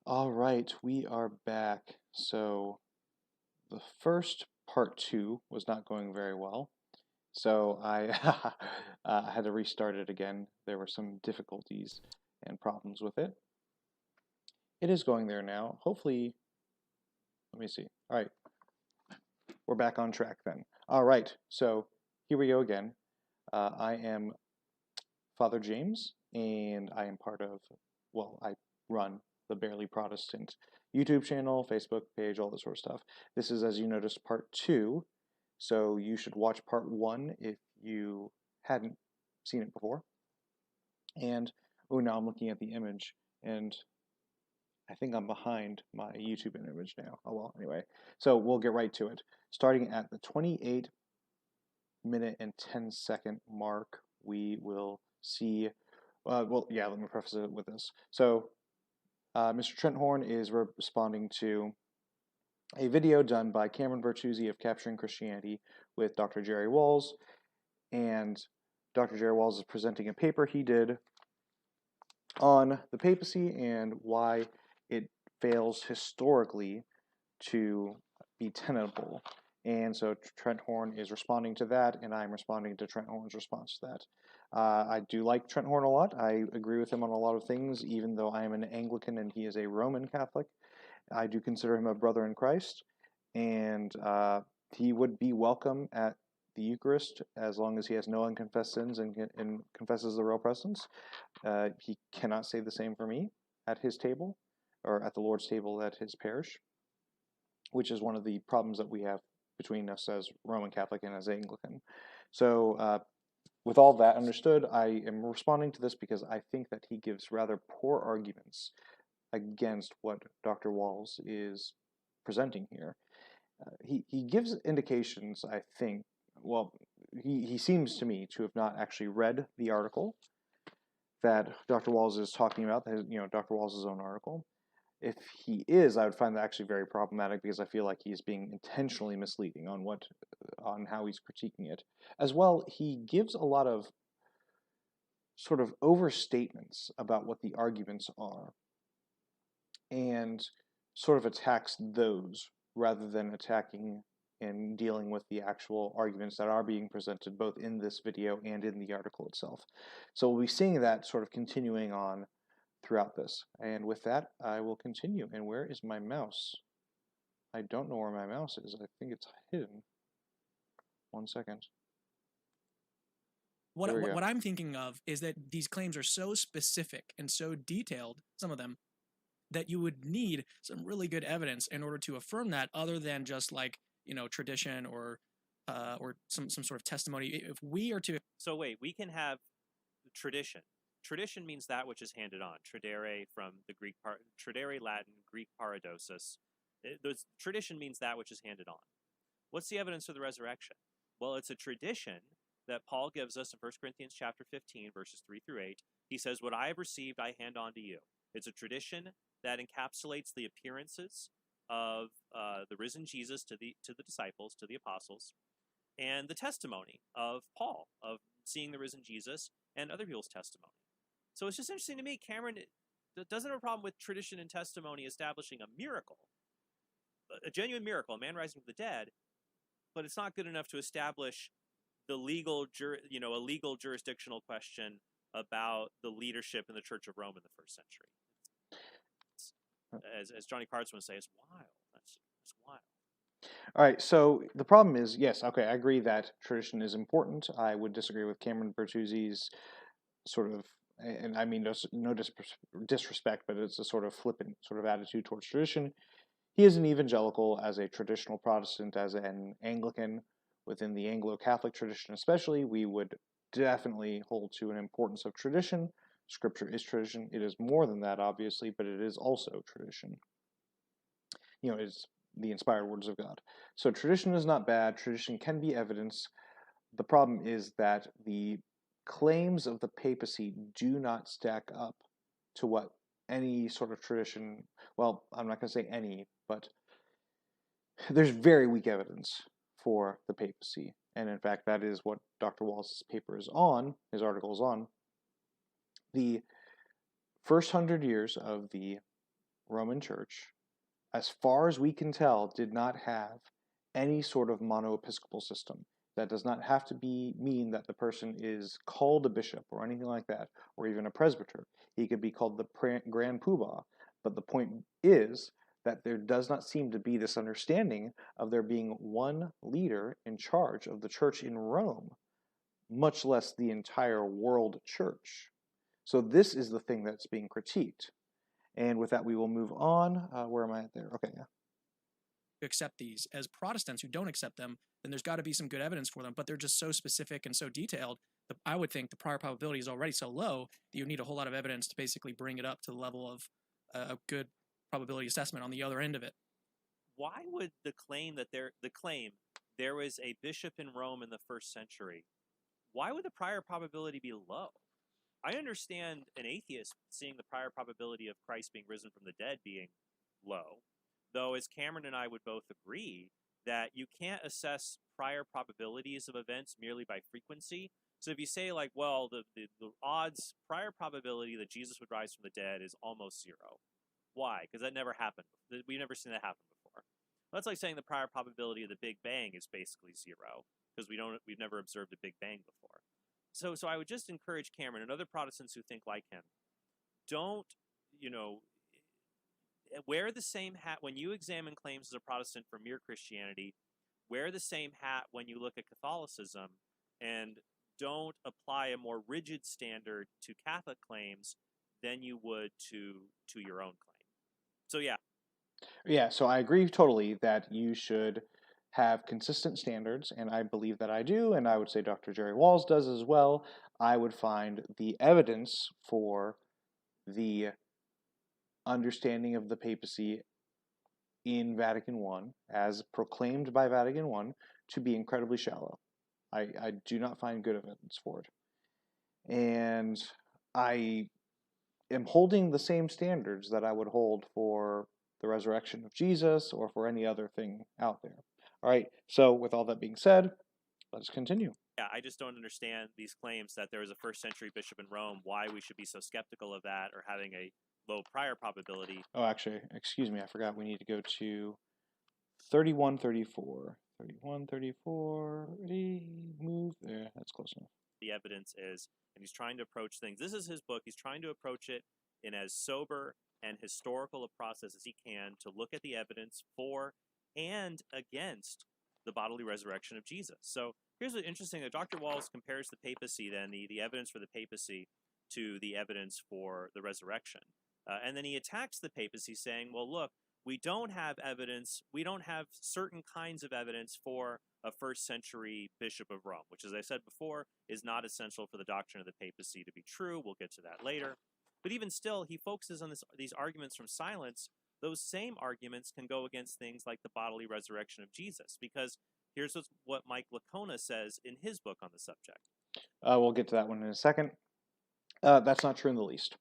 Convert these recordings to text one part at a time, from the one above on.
All right, we are back. So the first part two was not going very well. So I had to restart it again. There were some difficulties and problems with it. It is going there now. Hopefully, let me see. All right, we're back on track then. All right, so here we go again. I am Father James, and I am part of, I run the Barely Protestant YouTube channel, Facebook page, all this sort of stuff. This is, as you noticed, part two, so you should watch part one if you hadn't seen it before. And, oh, now I'm looking at the image, and I think I'm behind my YouTube image now. Oh, well, anyway. So we'll get right to it. Starting at the 28-minute and 10-second mark, we will see let me preface it with this. So, Mr. Trent Horn is responding to a video done by Cameron Bertuzzi of Capturing Christianity with Dr. Jerry Walls, and Dr. Jerry Walls is presenting a paper he did on the papacy and why it fails historically to be tenable. And so Trent Horn is responding to that, and I'm responding to Trent Horn's response to that. I do like Trent Horn a lot. I agree with him on a lot of things, even though I am an Anglican and he is a Roman Catholic. I do consider him a brother in Christ, and he would be welcome at the Eucharist as long as he has no unconfessed sins and confesses the real presence. He cannot say the same for me at his table, or at the Lord's table at his parish, which is one of the problems that we have between us as Roman Catholic and as Anglican. So with all that understood, I am responding to this because I think that he gives rather poor arguments against what Dr. Walls is presenting here. He gives indications, I think, he seems to me to have not actually read the article that Dr. Walls is talking about, Dr. Walls' own article. If he is, I would find that actually very problematic because I feel like he's being intentionally misleading on how he's critiquing it. As well, he gives a lot of sort of overstatements about what the arguments are and sort of attacks those rather than attacking and dealing with the actual arguments that are being presented both in this video and in the article itself. So we'll be seeing that sort of continuing on throughout this. And with that, I will continue. And where is my mouse? I don't know where my mouse is. I think it's hidden. 1 second. What I'm thinking of is that these claims are so specific and so detailed, some of them, that you would need some really good evidence in order to affirm that, other than just like, tradition or some sort of testimony. If we are to wait, we can have tradition. Tradition means that which is handed on. Tradere from the Greek tradere Latin, Greek paradosis. Tradition means that which is handed on. What's the evidence for the resurrection? Well, it's a tradition that Paul gives us in 1 Corinthians chapter 15, verses 3 through 8. He says, "What I have received, I hand on to you." It's a tradition that encapsulates the appearances of the risen Jesus to the disciples, to the apostles, and the testimony of Paul of seeing the risen Jesus and other people's testimony. So it's just interesting to me, Cameron doesn't have a problem with tradition and testimony establishing a miracle, a genuine miracle, a man rising from the dead, but it's not good enough to establish the a legal jurisdictional question about the leadership in the Church of Rome in the first century. As Johnny Carson would say, it's wild. That's wild. All right, so the problem is, yes, okay, I agree that tradition is important. I would disagree with Cameron Bertuzzi's sort of, and I mean no disrespect, but it's a sort of flippant sort of attitude towards tradition. He is an evangelical, as a traditional Protestant, as an Anglican. Within the Anglo-Catholic tradition especially, we would definitely hold to an importance of tradition. Scripture is tradition. It is more than that, obviously, but it is also tradition. It's the inspired words of God. So tradition is not bad. Tradition can be evidence. The problem is that the claims of the papacy do not stack up to what any sort of tradition, well, I'm not going to say any, but there's very weak evidence for the papacy. And in fact, that is what Dr. Walls' paper is on, his article is on. The first 100 years of the Roman Church, as far as we can tell, did not have any sort of monoepiscopal system. That does not have to mean that the person is called a bishop or anything like that, or even a presbyter. He could be called the Grand Poobah. But the point is that there does not seem to be this understanding of there being one leader in charge of the church in Rome, much less the entire world church. So this is the thing that's being critiqued. And with that, we will move on. Where am I at there? Okay, yeah. Accept these. As Protestants who don't accept them, then there's got to be some good evidence for them, but they're just so specific and so detailed that I would think the prior probability is already so low that you need a whole lot of evidence to basically bring it up to the level of a good probability assessment on the other end of it. Why would the claim there was a bishop in Rome in the 1st century, why would the prior probability be low? I understand an atheist seeing the prior probability of Christ being risen from the dead being low, though as Cameron and I would both agree that you can't assess prior probabilities of events merely by frequency. So if you say like, well, the odds, prior probability that Jesus would rise from the dead is almost zero. Why? Because that never happened. We've never seen that happen before. That's like saying the prior probability of the Big Bang is basically zero, because we've never observed a Big Bang before. So I would just encourage Cameron and other Protestants who think like him, don't, wear the same hat when you examine claims as a Protestant for mere Christianity. Wear the same hat when you look at Catholicism, and don't apply a more rigid standard to Catholic claims than you would to your own claim. So yeah. Yeah, so I agree totally that you should have consistent standards, and I believe that I do, and I would say Dr. Jerry Walls does as well. I would find the evidence for the understanding of the papacy in Vatican I, as proclaimed by Vatican I, to be incredibly shallow. I do not find good evidence for it. And I am holding the same standards that I would hold for the resurrection of Jesus or for any other thing out there. All right, so with all that being said, let's continue. Yeah, I just don't understand these claims that there was a 1st century bishop in Rome, why we should be so skeptical of that or having a low prior probability. Oh, actually, excuse me, I forgot we need to go to 3134. 3134, move there, that's close enough. The evidence is, and he's trying to approach things. This is his book. He's trying to approach it in as sober and historical a process as he can to look at the evidence for and against the bodily resurrection of Jesus. So here's what's interesting. That Dr. Walls compares the papacy, then, the evidence for the papacy to the evidence for the resurrection. And then he attacks the papacy saying, well, look, we don't have evidence, we don't have certain kinds of evidence for a 1st century bishop of Rome, which, as I said before, is not essential for the doctrine of the papacy to be true. We'll get to that later. But even still, he focuses on these arguments from silence. Those same arguments can go against things like the bodily resurrection of Jesus, because here's what Mike Licona says in his book on the subject. We'll get to that one in a second. That's not true in the least.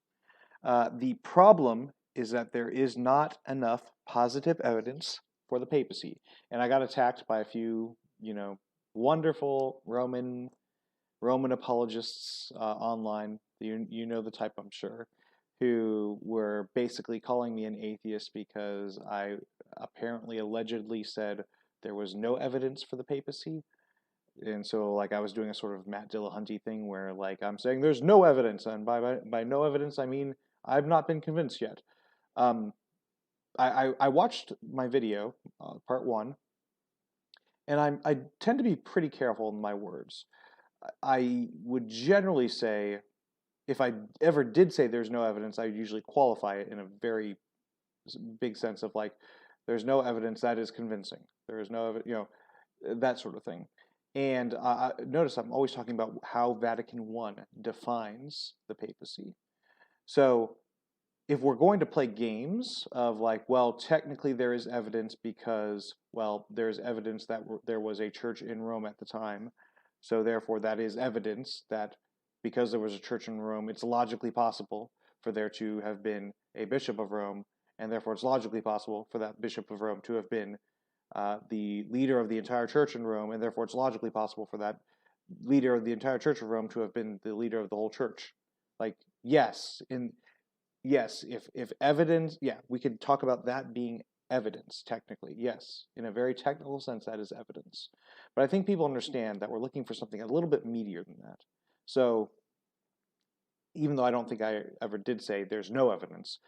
The problem is that there is not enough positive evidence for the papacy. And I got attacked by a few, wonderful Roman apologists online. You know the type, I'm sure, who were basically calling me an atheist because I apparently allegedly said there was no evidence for the papacy. And so, I was doing a sort of Matt Dillahunty thing where, I'm saying there's no evidence, and by no evidence, I mean I've not been convinced yet. I watched my video, part 1, and I tend to be pretty careful in my words. I would generally say, if I ever did say there's no evidence, I would usually qualify it in a very big sense of there's no evidence that is convincing. There is no, that sort of thing. And notice I'm always talking about how Vatican I defines the papacy. So if we're going to play games of technically there is evidence because, there's evidence that there was a church in Rome at the time, so therefore that is evidence that because there was a church in Rome, it's logically possible for there to have been a bishop of Rome, and therefore it's logically possible for that bishop of Rome to have been the leader of the entire church in Rome, and therefore it's logically possible for that leader of the entire church of Rome to have been the leader of the whole church. Yes, yes, if evidence, yeah, we could talk about that being evidence, technically. Yes, in a very technical sense, that is evidence. But I think people understand that we're looking for something a little bit meatier than that. So even though I don't think I ever did say there's no evidence,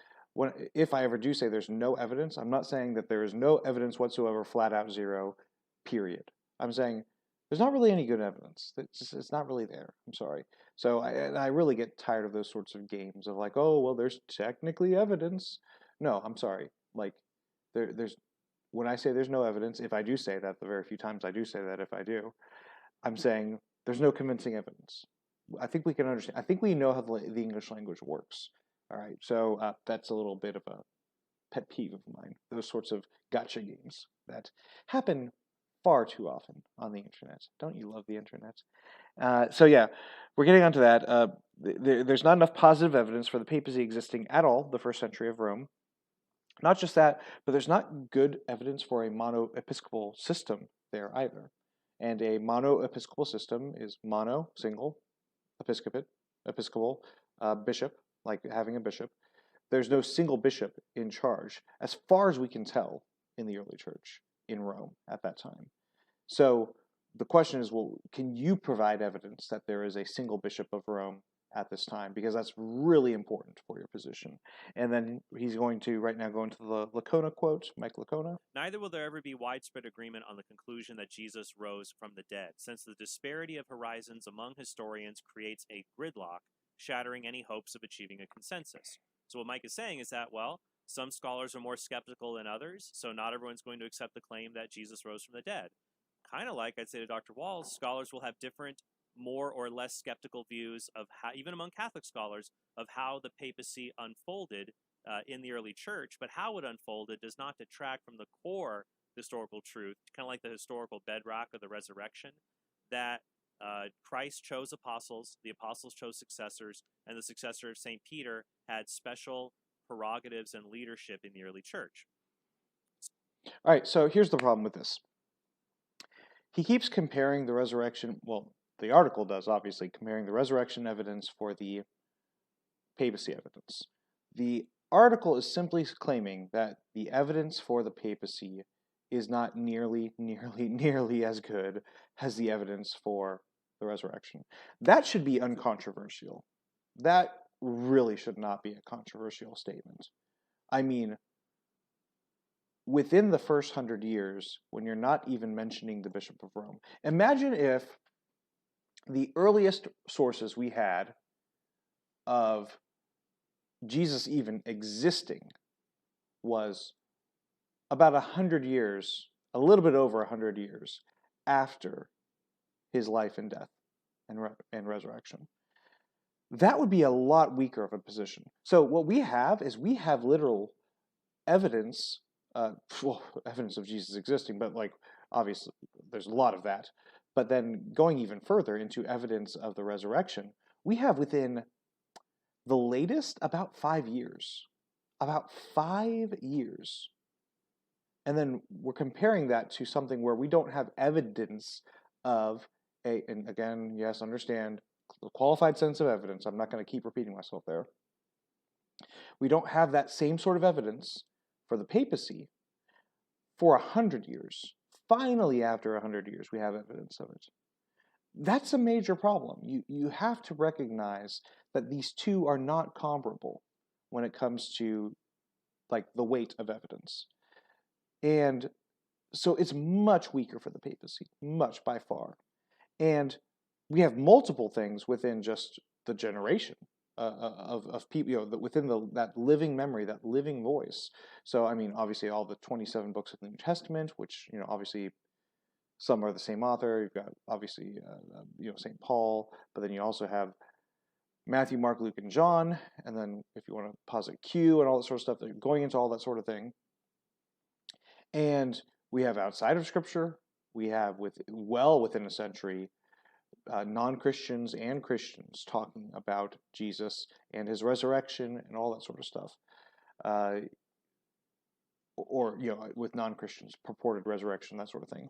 if I ever do say there's no evidence, I'm not saying that there is no evidence whatsoever, flat out zero, period. I'm saying there's not really any good evidence. It's not really there. I'm sorry. So I really get tired of those sorts of games of like, oh, well, there's technically evidence. No, I'm sorry. Like, there's when I say there's no evidence, if I do say that, the very few times I do say that, if I do, I'm saying there's no convincing evidence. I think we can understand. I think we know how the English language works. All right, so that's a little bit of a pet peeve of mine. Those sorts of gotcha games that happen far too often on the internet. Don't you love the internet? So yeah, we're getting onto that. There's not enough positive evidence for the papacy existing at all the first century of Rome. Not just that, but there's not good evidence for a mono-episcopal system there either. And a mono-episcopal system is mono, single, episcopal, bishop, like having a bishop. There's no single bishop in charge, as far as we can tell, in the early church in Rome at that time. So the question is, well, can you provide evidence that there is a single bishop of Rome at this time? Because that's really important for your position. And then he's going to right now go into the Lacona quote, Mike Lacona. Neither will there ever be widespread agreement on the conclusion that Jesus rose from the dead, since the disparity of horizons among historians creates a gridlock, shattering any hopes of achieving a consensus. So what Mike is saying is that, well, some scholars are more skeptical than others, so not everyone's going to accept the claim that Jesus rose from the dead. Kind of like, I'd say to Dr. Walls, scholars will have different, more or less skeptical views of how, even among Catholic scholars, of how the papacy unfolded in the early church, but how it unfolded does not detract from the core historical truth, kind of like the historical bedrock of the resurrection, that Christ chose apostles, the apostles chose successors, and the successor of St. Peter had special prerogatives and leadership in the early church. All right, so here's the problem with this. He keeps comparing the resurrection, well, the article does, obviously, comparing the resurrection evidence for the papacy evidence. The article is simply claiming that the evidence for the papacy is not nearly as good as the evidence for the resurrection. That should be uncontroversial. That really should not be a controversial statement. I mean, within the first 100 years, when you're not even mentioning the Bishop of Rome, imagine if the earliest sources we had of Jesus even existing was about 100 years, a little bit over 100 years after his life and death and resurrection. That would be a lot weaker of a position. So what we have is we have literal evidence, evidence of Jesus existing, but like obviously there's a lot of that. But then going even further into evidence of the resurrection, we have within the latest about 5 years. About 5 years. And then we're comparing that to something where we don't have evidence of and again, yes, understand, the qualified sense of evidence. I'm not going to keep repeating myself there. We don't have that same sort of evidence for the papacy for 100 years. Finally, after 100 years, we have evidence of it. That's a major problem. You have to recognize that these two are not comparable when it comes to like the weight of evidence. And so it's much weaker for the papacy, much by far. And we have multiple things within just the generation of people, within that living memory, that living voice. So, I mean, obviously all the 27 books of the New Testament, which, obviously some are the same author. You've got, obviously, St. Paul, but then you also have Matthew, Mark, Luke, and John. And then if you want to posit Q and all that sort of stuff, going into all that sort of thing. And we have outside of Scripture, we have within a century, non-Christians and Christians talking about Jesus and his resurrection and all that sort of stuff. Or with non-Christians, purported resurrection, that sort of thing.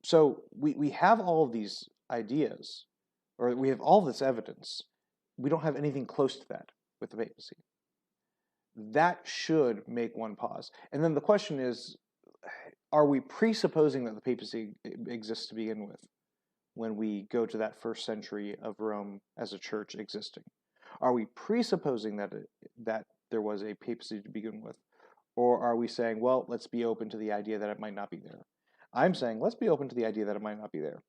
So we have all of these ideas, or we have all this evidence. We don't have anything close to that with the papacy. That should make one pause. And then the question is, are we presupposing that the papacy exists to begin with when we go to that first century of Rome as a church existing? Are we presupposing that there was a papacy to begin with? Or are we saying, well, let's be open to the idea that it might not be there? I'm saying, let's be open to the idea that it might not be there.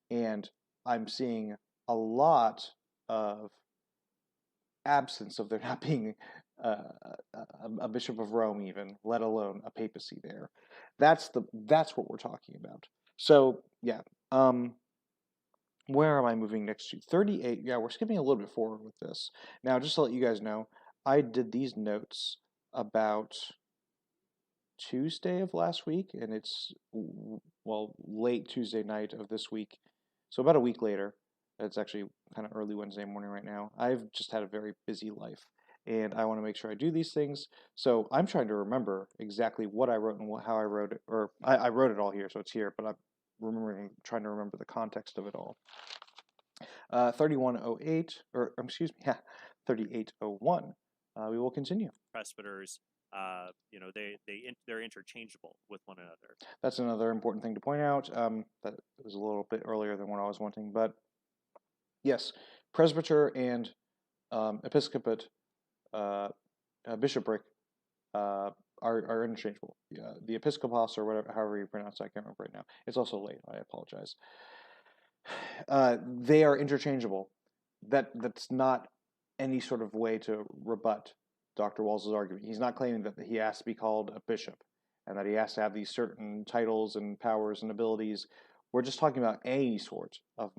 And I'm seeing a lot of absence of there not being a bishop of Rome, even, let alone a papacy there. That's what we're talking about. So yeah, where am I moving next to? 38. Yeah, we're skipping a little bit forward with this. Now, just to let you guys know, I did these notes about Tuesday of last week, and it's, well, late Tuesday night of this week. So about a week later. It's actually kind of early Wednesday morning right now. I've just had a very busy life, and I want to make sure I do these things. So I'm trying to remember exactly what I wrote and how I wrote it, or I wrote it all here, so it's here, but I'm trying to remember the context of it all. 3108, or excuse me, 3801. We will continue. Presbyters, they're interchangeable with one another. That's another important thing to point out. That was a little bit earlier than what I was wanting, but yes, presbyter and episcopate, bishopric, are interchangeable. The episcopos, or whatever, however you pronounce it, I can't remember right now. It's also late. I apologize. They are interchangeable. That's not any sort of way to rebut Dr. Walls' argument. He's not claiming that he has to be called a bishop and that he has to have these certain titles and powers and abilities. We're just talking about any sort of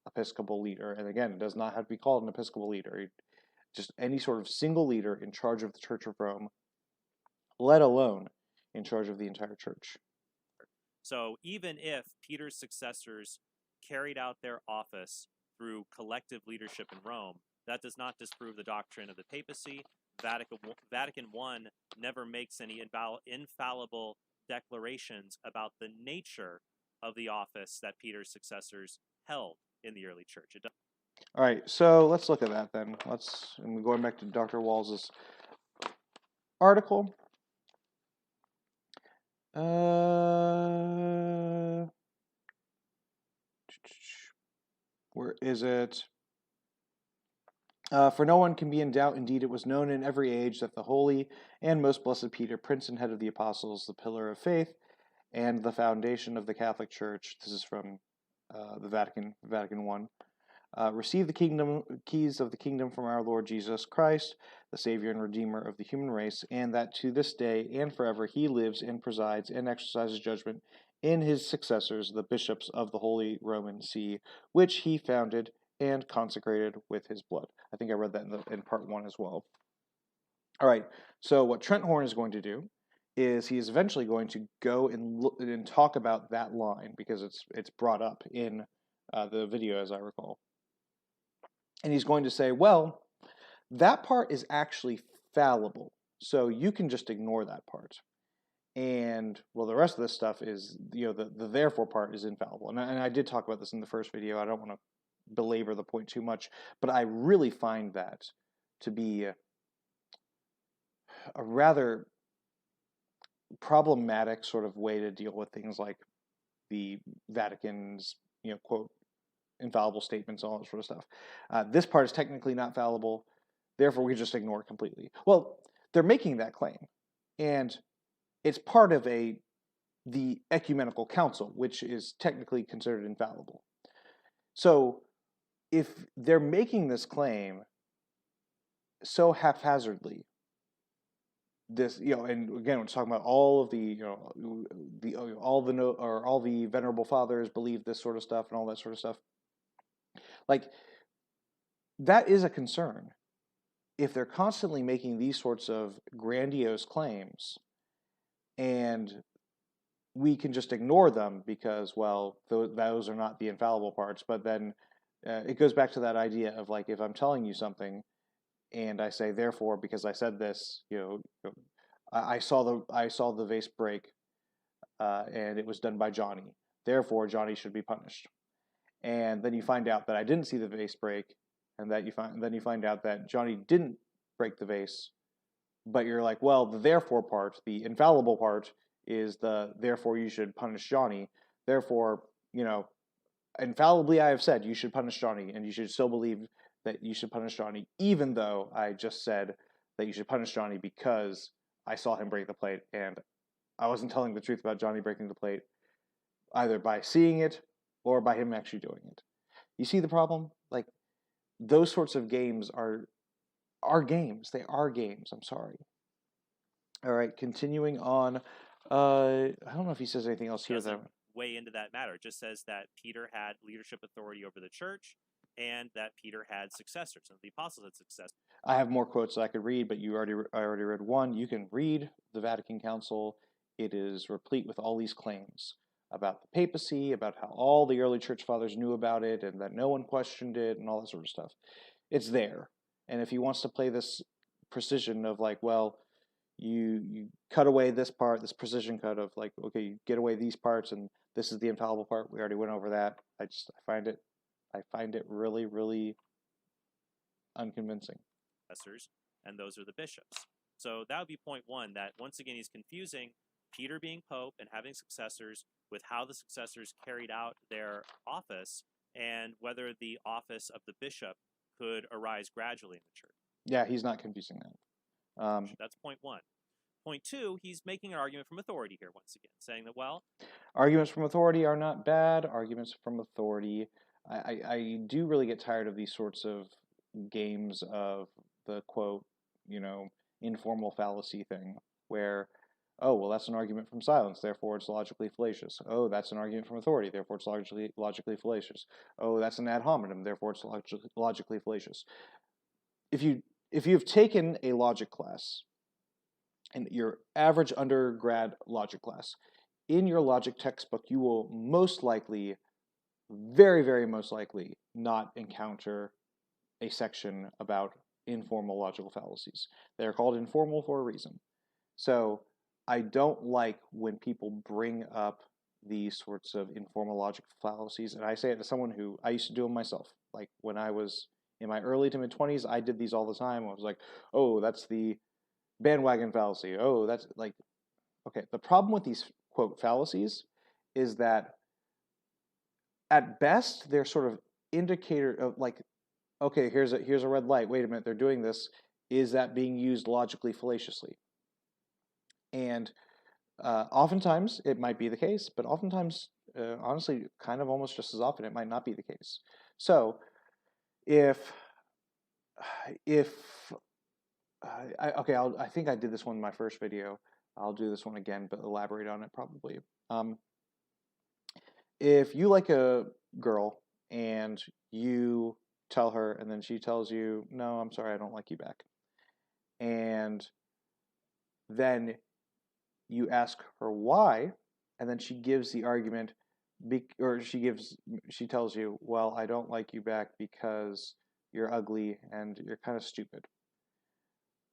Episcopal leader, and again, it does not have to be called an Episcopal leader, just any sort of single leader in charge of the Church of Rome, let alone in charge of the entire church. So even if Peter's successors carried out their office through collective leadership in Rome, that does not disprove the doctrine of the papacy. Vatican I never makes any infallible declarations about the nature of the office that Peter's successors held in the early church. All right, so let's look at that then. And going back to Dr. Walls' article. Where is it? For no one can be in doubt, indeed it was known in every age that the holy and most blessed Peter, prince and head of the apostles, the pillar of faith, and the foundation of the Catholic Church, this is from the Vatican I, received the keys of the kingdom from our Lord Jesus Christ, the Savior and Redeemer of the human race, and that to this day and forever he lives and presides and exercises judgment in his successors, the bishops of the Holy Roman See, which he founded and consecrated with his blood. I think I read that in part 1 as well. All right, so what Trent Horn is going to do is he is eventually going to go and talk about that line, because it's brought up in the video, as I recall. And he's going to say, well, that part is actually fallible, so you can just ignore that part. And, well, the rest of this stuff is, the therefore part is infallible. And I did talk about this in the first video. I don't want to belabor the point too much, but I really find that to be a rather problematic sort of way to deal with things like the Vatican's, quote, infallible statements, all that sort of stuff. This part is technically not fallible, therefore we just ignore it completely. Well, they're making that claim, and it's part of the Ecumenical Council, which is technically considered infallible. So if they're making this claim so haphazardly, this, and again, we're talking about all of all the venerable fathers believe this sort of stuff and all that sort of stuff. Like, that is a concern. If they're constantly making these sorts of grandiose claims, and we can just ignore them because, well, those are not the infallible parts. But then it goes back to that idea of, like, if I'm telling you something, and I say, therefore, because I said this, I saw the vase break, and it was done by Johnny. Therefore, Johnny should be punished. And then you find out that I didn't see the vase break, and then you find out that Johnny didn't break the vase, but you're like, well, the therefore part, the infallible part, is the therefore you should punish Johnny. Therefore, infallibly I have said you should punish Johnny, and you should still believe that you should punish Johnny, even though I just said that you should punish Johnny because I saw him break the plate, and I wasn't telling the truth about Johnny breaking the plate, either by seeing it or by him actually doing it. You see the problem? Like, those sorts of games are games. They are games. I'm sorry. All right, continuing on. I don't know if he says anything else here. Doesn't weigh into that matter. It just says that Peter had leadership authority over the church, and that Peter had successors, and the apostles had successors. I have more quotes that I could read, but I already read one. You can read the Vatican Council. It is replete with all these claims about the papacy, about how all the early church fathers knew about it, and that no one questioned it, and all that sort of stuff. It's there. And if he wants to play this precision of like, well, you cut away this part, this precision cut of like, okay, you get away these parts, and this is the infallible part. We already went over that. I find it really, really unconvincing. And those are the bishops. So that would be point one, that once again he's confusing Peter being pope and having successors with how the successors carried out their office, and whether the office of the bishop could arise gradually in the church. Yeah, he's not confusing that. That's point one. Point two, he's making an argument from authority here once again, saying that, well... Arguments from authority are not bad. Arguments from authority... I do really get tired of these sorts of games of the, quote, informal fallacy thing, where, oh, well, that's an argument from silence, therefore it's logically fallacious. Oh, that's an argument from authority, therefore it's logically fallacious. Oh, that's an ad hominem, therefore it's logically fallacious. If you've taken a logic class, and your average undergrad logic class, in your logic textbook, you will most likely, very, very most likely, not encounter a section about informal logical fallacies. They're called informal for a reason. So I don't like when people bring up these sorts of informal logic fallacies, and I say it as someone who, I used to do them myself. Like when I was in my early to mid-20s, I did these all the time. I was like, oh, that's the bandwagon fallacy. Oh, that's like, okay. The problem with these, quote, fallacies is that at best, they're sort of indicator of like, okay, here's a red light. Wait a minute, they're doing this. Is that being used logically fallaciously? And oftentimes it might be the case, but oftentimes, honestly, kind of almost just as often, it might not be the case. So if I think I did this one in my first video. I'll do this one again, but elaborate on it probably. If you like a girl and you tell her, and then she tells you, no, I'm sorry, I don't like you back. And then you ask her why, and then she gives the argument, she tells you, well, I don't like you back because you're ugly and you're kind of stupid.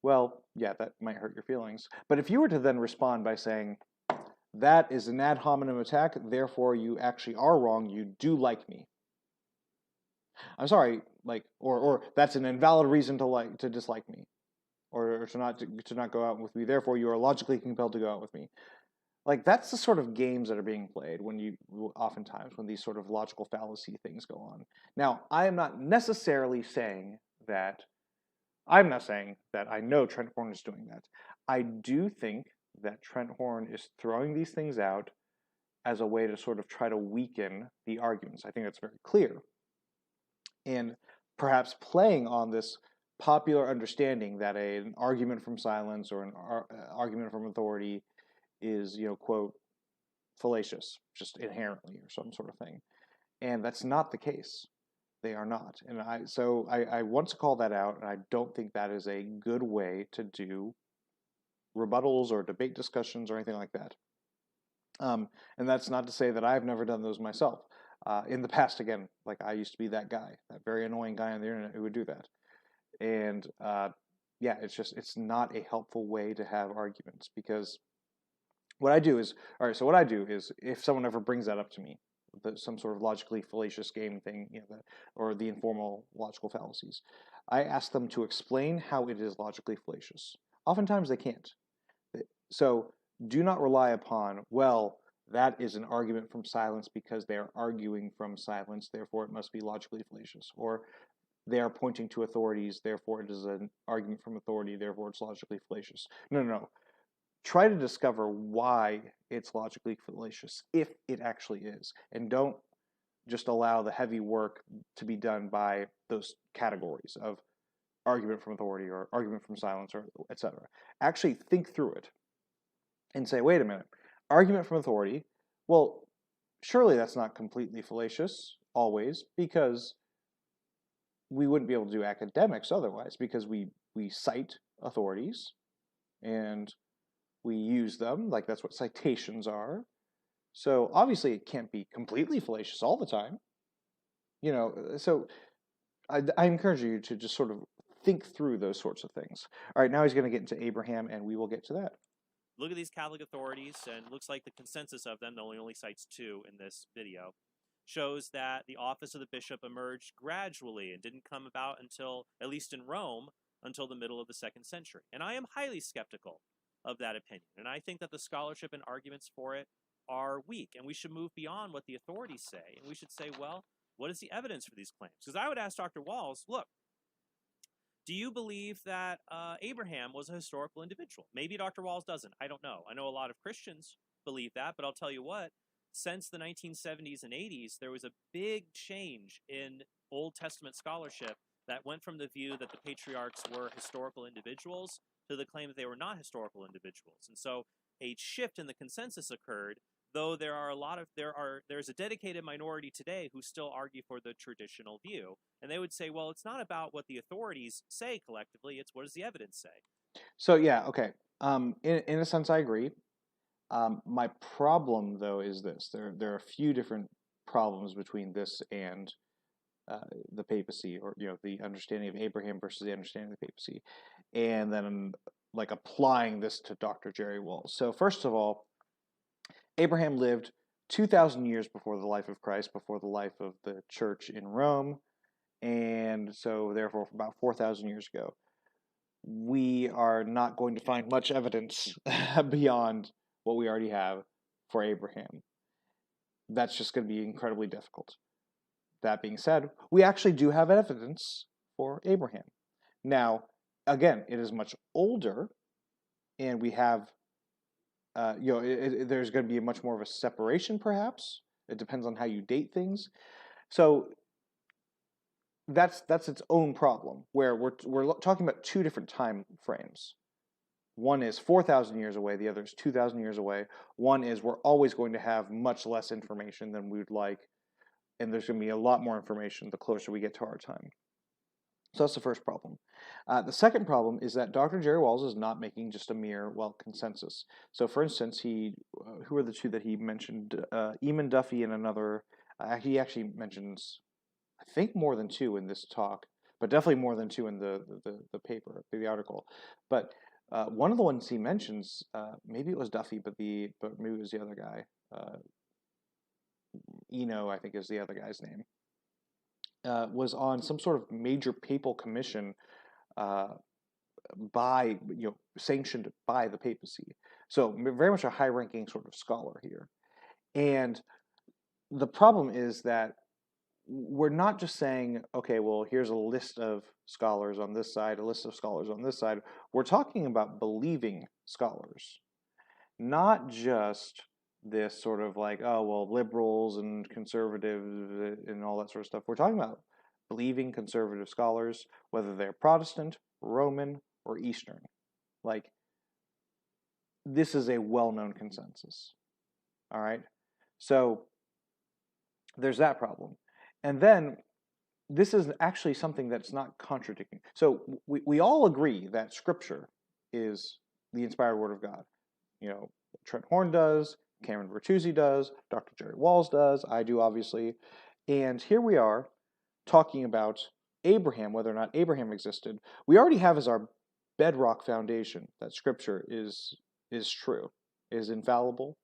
Well, yeah, that might hurt your feelings. But if you were to then respond by saying, that is an ad hominem attack, therefore you actually are wrong, you do like me. I'm sorry, like, or that's an invalid reason to dislike me, or to not go out with me. Therefore, you are logically compelled to go out with me. Like, that's the sort of games that are being played oftentimes when these sort of logical fallacy things go on. Now, I am not necessarily saying that. I'm not saying that I know Trent Horn is doing that. I do think that Trent Horn is throwing these things out as a way to sort of try to weaken the arguments. I think that's very clear. And perhaps playing on this popular understanding that an argument from silence or an argument from authority is, quote, fallacious, just inherently, or some sort of thing. And that's not the case. They are not. And I want to call that out, and I don't think that is a good way to do rebuttals or debate discussions or anything like that. And that's not to say that I've never done those myself. In the past, again, like I used to be that guy, that very annoying guy on the internet who would do that. And yeah, it's not a helpful way to have arguments, because what I do is if someone ever brings that up to me, some sort of logically fallacious game thing, or the informal logical fallacies. I ask them to explain how it is logically fallacious. Oftentimes they can't. So do not rely upon, well, that is an argument from silence because they are arguing from silence, therefore it must be logically fallacious. Or they are pointing to authorities, therefore it is an argument from authority, therefore it's logically fallacious. No. Try to discover why it's logically fallacious, if it actually is. And don't just allow the heavy work to be done by those categories of argument from authority or argument from silence, or etc. Actually think through it and say, wait a minute, argument from authority, well, surely that's not completely fallacious always, because we wouldn't be able to do academics otherwise, because we cite authorities and we use them, like that's what citations are. So obviously it can't be completely fallacious all the time. So I encourage you to just sort of think through those sorts of things. All right, now he's going to get into Abraham, and we will get to that. Look at these Catholic authorities, and it looks like the consensus of them, though he only cites 2 in this video, shows that the office of the bishop emerged gradually and didn't come about until, at least in Rome, until the middle of the 2nd century. And I am highly skeptical of that opinion. And I think that the scholarship and arguments for it are weak, and we should move beyond what the authorities say. And we should say, well, what is the evidence for these claims? Because I would ask Dr. Walls, look, do you believe that Abraham was a historical individual? Maybe Dr. Walls doesn't. I don't know. I know a lot of Christians believe that, but I'll tell you what, since the 1970s and 80s, there was a big change in Old Testament scholarship that went from the view that the patriarchs were historical individuals to the claim that they were not historical individuals. And so a shift in the consensus occurred, though there's a dedicated minority today who still argue for the traditional view. And they would say, well, it's not about what the authorities say collectively, it's what does the evidence say? So yeah, okay. In a sense, I agree. My problem, though, is this. There are a few different problems between this and the papacy, or the understanding of Abraham versus the understanding of the papacy, and then like applying this to Dr. Jerry Walls. So first of all, Abraham lived 2,000 years before the life of Christ, before the life of the church in Rome, and so therefore about 4,000 years ago. We are not going to find much evidence beyond what we already have for Abraham. That's just going to be incredibly difficult. That being said, we actually do have evidence for Abraham. Now, again, it is much older, and we have, there's going to be much more of a separation, perhaps. It depends on how you date things. So that's its own problem, where we're talking about 2 different time frames. One is 4,000 years away, the other is 2,000 years away. One is we're always going to have much less information than we would like, and there's going to be a lot more information the closer we get to our time. So that's the first problem. The second problem is that Dr. Jerry Walls is not making just a mere, consensus. So for instance, who are the 2 that he mentioned? Eamon Duffy and another, he actually mentions, I think, more than 2 in this talk, but definitely more than 2 in the paper, the article. But one of the ones he mentions, maybe it was Duffy, but maybe it was the other guy. Eno, I think is the other guy's name, was on some sort of major papal commission sanctioned by the papacy. So very much a high-ranking sort of scholar here. And the problem is that we're not just saying, okay, well, here's a list of scholars on this side, a list of scholars on this side. We're talking about believing scholars, not just this sort of like, oh, well, liberals and conservatives and all that sort of stuff. We're talking about believing conservative scholars, whether they're Protestant, Roman, or Eastern. Like, this is a well-known consensus. All right? So there's that problem. And then this is actually something that's not contradicting. So we all agree that Scripture is the inspired Word of God. Trent Horn does, Cameron Bertuzzi does, Dr. Jerry Walls does, I do, obviously. And here we are talking about Abraham, whether or not Abraham existed. We already have as our bedrock foundation that Scripture is true, is infallible.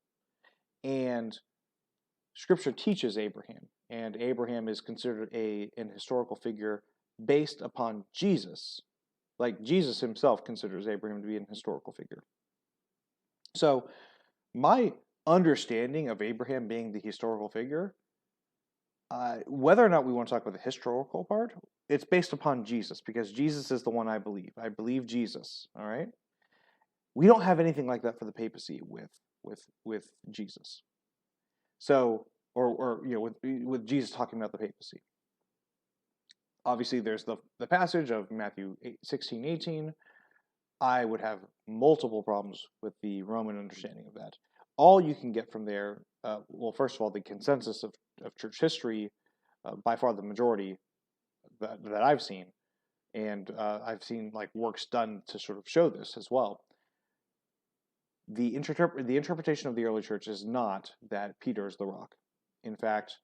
And Scripture teaches Abraham, and Abraham is considered an historical figure based upon Jesus. Like Jesus himself considers Abraham to be an historical figure. So my understanding of Abraham being the historical figure, whether or not we want to talk about the historical part, it's based upon Jesus, because Jesus is the one I believe. I believe Jesus, all right? We don't have anything like that for the papacy with Jesus. So, or you know, with Jesus talking about the papacy. Obviously, there's the passage of Matthew 16:18. I would have multiple problems with the Roman understanding of that. All you can get from there, well, first of all, the consensus of church history, by far the majority that I've seen, and I've seen like works done to sort of show this as well. The interpretation of the early church is not that Peter is the rock. In fact,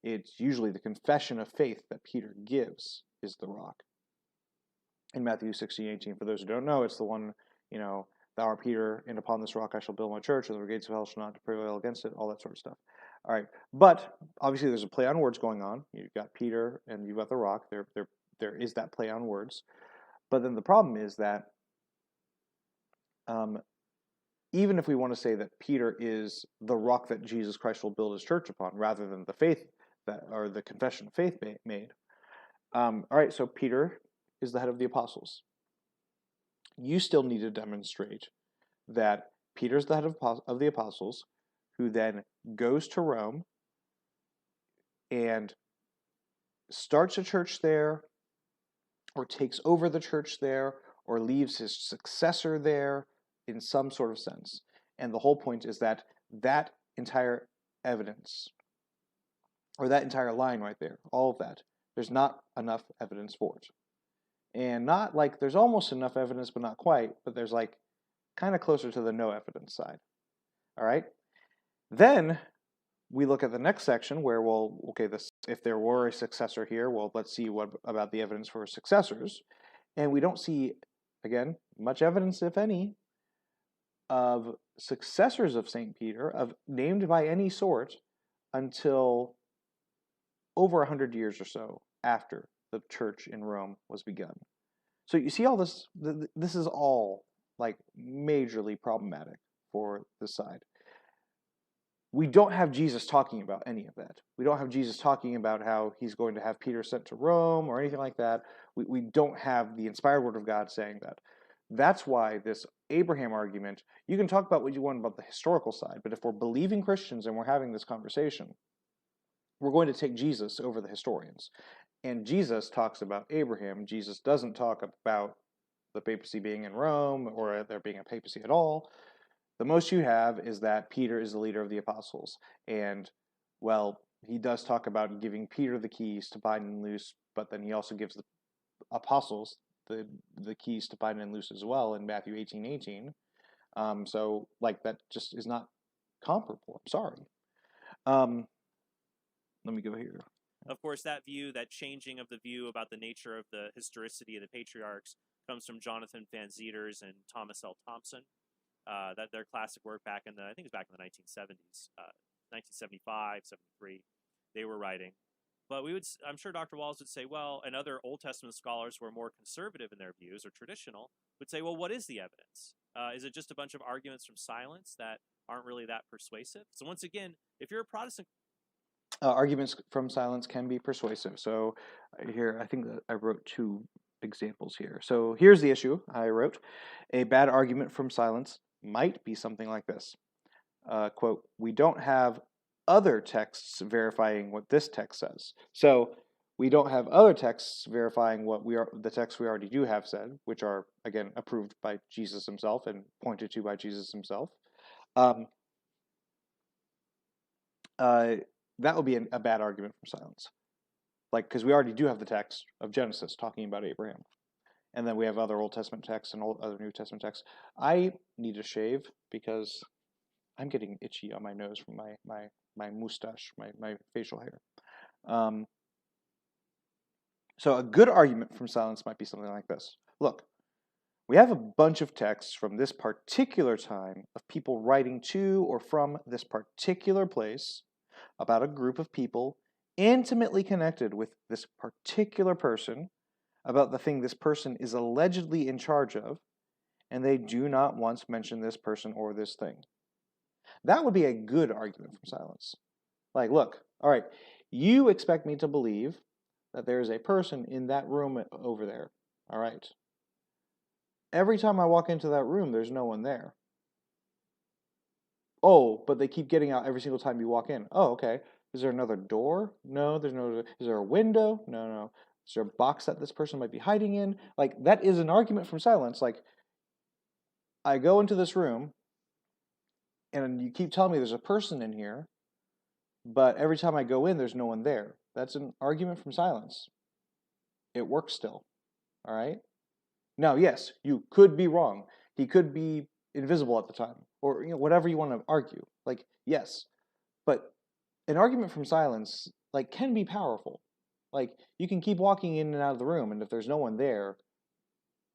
it's usually the confession of faith that Peter gives is the rock. In Matthew 16:18, for those who don't know, it's the one, you know, thou art Peter, and upon this rock I shall build my church, and the gates of hell shall not prevail against it, all that sort of stuff. All right, but obviously there's a play on words going on. You've got Peter and you've got the rock. There is that play on words. But then the problem is that even if we want to say that Peter is the rock that Jesus Christ will build his church upon, rather than the faith that, or the confession of faith made. All right, so Peter is the head of the apostles. You still need to demonstrate that Peter's the head of the apostles, who then goes to Rome and starts a church there, or takes over the church there, or leaves his successor there in some sort of sense. And the whole point is that that entire evidence, or that entire line right there, all of that, there's not enough evidence for it. And not like there's almost enough evidence, but not quite, but there's like kind of closer to the no evidence side. All right? Then we look at the next section where, well, okay, if there were a successor here, well, let's see what about the evidence for successors. And we don't see, again, much evidence, if any, of successors of St. Peter, named by any sort, until over 100 years or so after the church in Rome was begun. So you see all this, this is all like majorly problematic for this side. We don't have Jesus talking about any of that. We don't have Jesus talking about how he's going to have Peter sent to Rome or anything like that. We don't have the inspired word of God saying that. That's why this Abraham argument, you can talk about what you want about the historical side, but if we're believing Christians and we're having this conversation, we're going to take Jesus over the historians. And Jesus talks about Abraham. Jesus doesn't talk about the papacy being in Rome or there being a papacy at all. The most you have is that Peter is the leader of the apostles. And, well, he does talk about giving Peter the keys to bind and loose, but then he also gives the apostles the keys to bind and loose as well in Matthew 18:18. So, like, that just is not comparable. I'm sorry. Let me go here. Of course, that changing of the view about the nature of the historicity of the patriarchs comes from Jonathan Van Zeters and Thomas L. Thompson. That their classic work back in the 1970s, 1975, 73, they were writing. But I'm sure Dr. Walls would say, well, and other Old Testament scholars who are more conservative in their views or traditional would say, well, what is the evidence? Is it just a bunch of arguments from silence that aren't really that persuasive? So once again, if you're a Protestant... arguments from silence can be persuasive. So here, I think that I wrote two examples here. So here's the issue I wrote. A bad argument from silence might be something like this. Quote, we don't have other texts verifying what this text says. So we don't have other texts verifying what the texts we already do have said, which are, again, approved by Jesus himself and pointed to by Jesus himself. That would be a bad argument from silence. Like, because we already do have the text of Genesis talking about Abraham. And then we have other Old Testament texts and other New Testament texts. I need to shave because I'm getting itchy on my nose from my mustache, my facial hair. So a good argument from silence might be something like this. Look, we have a bunch of texts from this particular time of people writing to or from this particular place about a group of people intimately connected with this particular person, about the thing this person is allegedly in charge of, and they do not once mention this person or this thing. That would be a good argument from silence. Like, look, all right, you expect me to believe that there is a person in that room over there, all right? Every time I walk into that room, there's no one there. Oh, but they keep getting out every single time you walk in. Oh, okay. Is there another door? No, there's no. Is there a window? No, no. Is there a box that this person might be hiding in? Like, that is an argument from silence. Like, I go into this room, and you keep telling me there's a person in here, but every time I go in, there's no one there. That's an argument from silence. It works still. All right? Now, yes, you could be wrong. He could be invisible at the time, or whatever you want to argue. Like, yes, but an argument from silence can be powerful. Like, you can keep walking in and out of the room, and if there's no one there,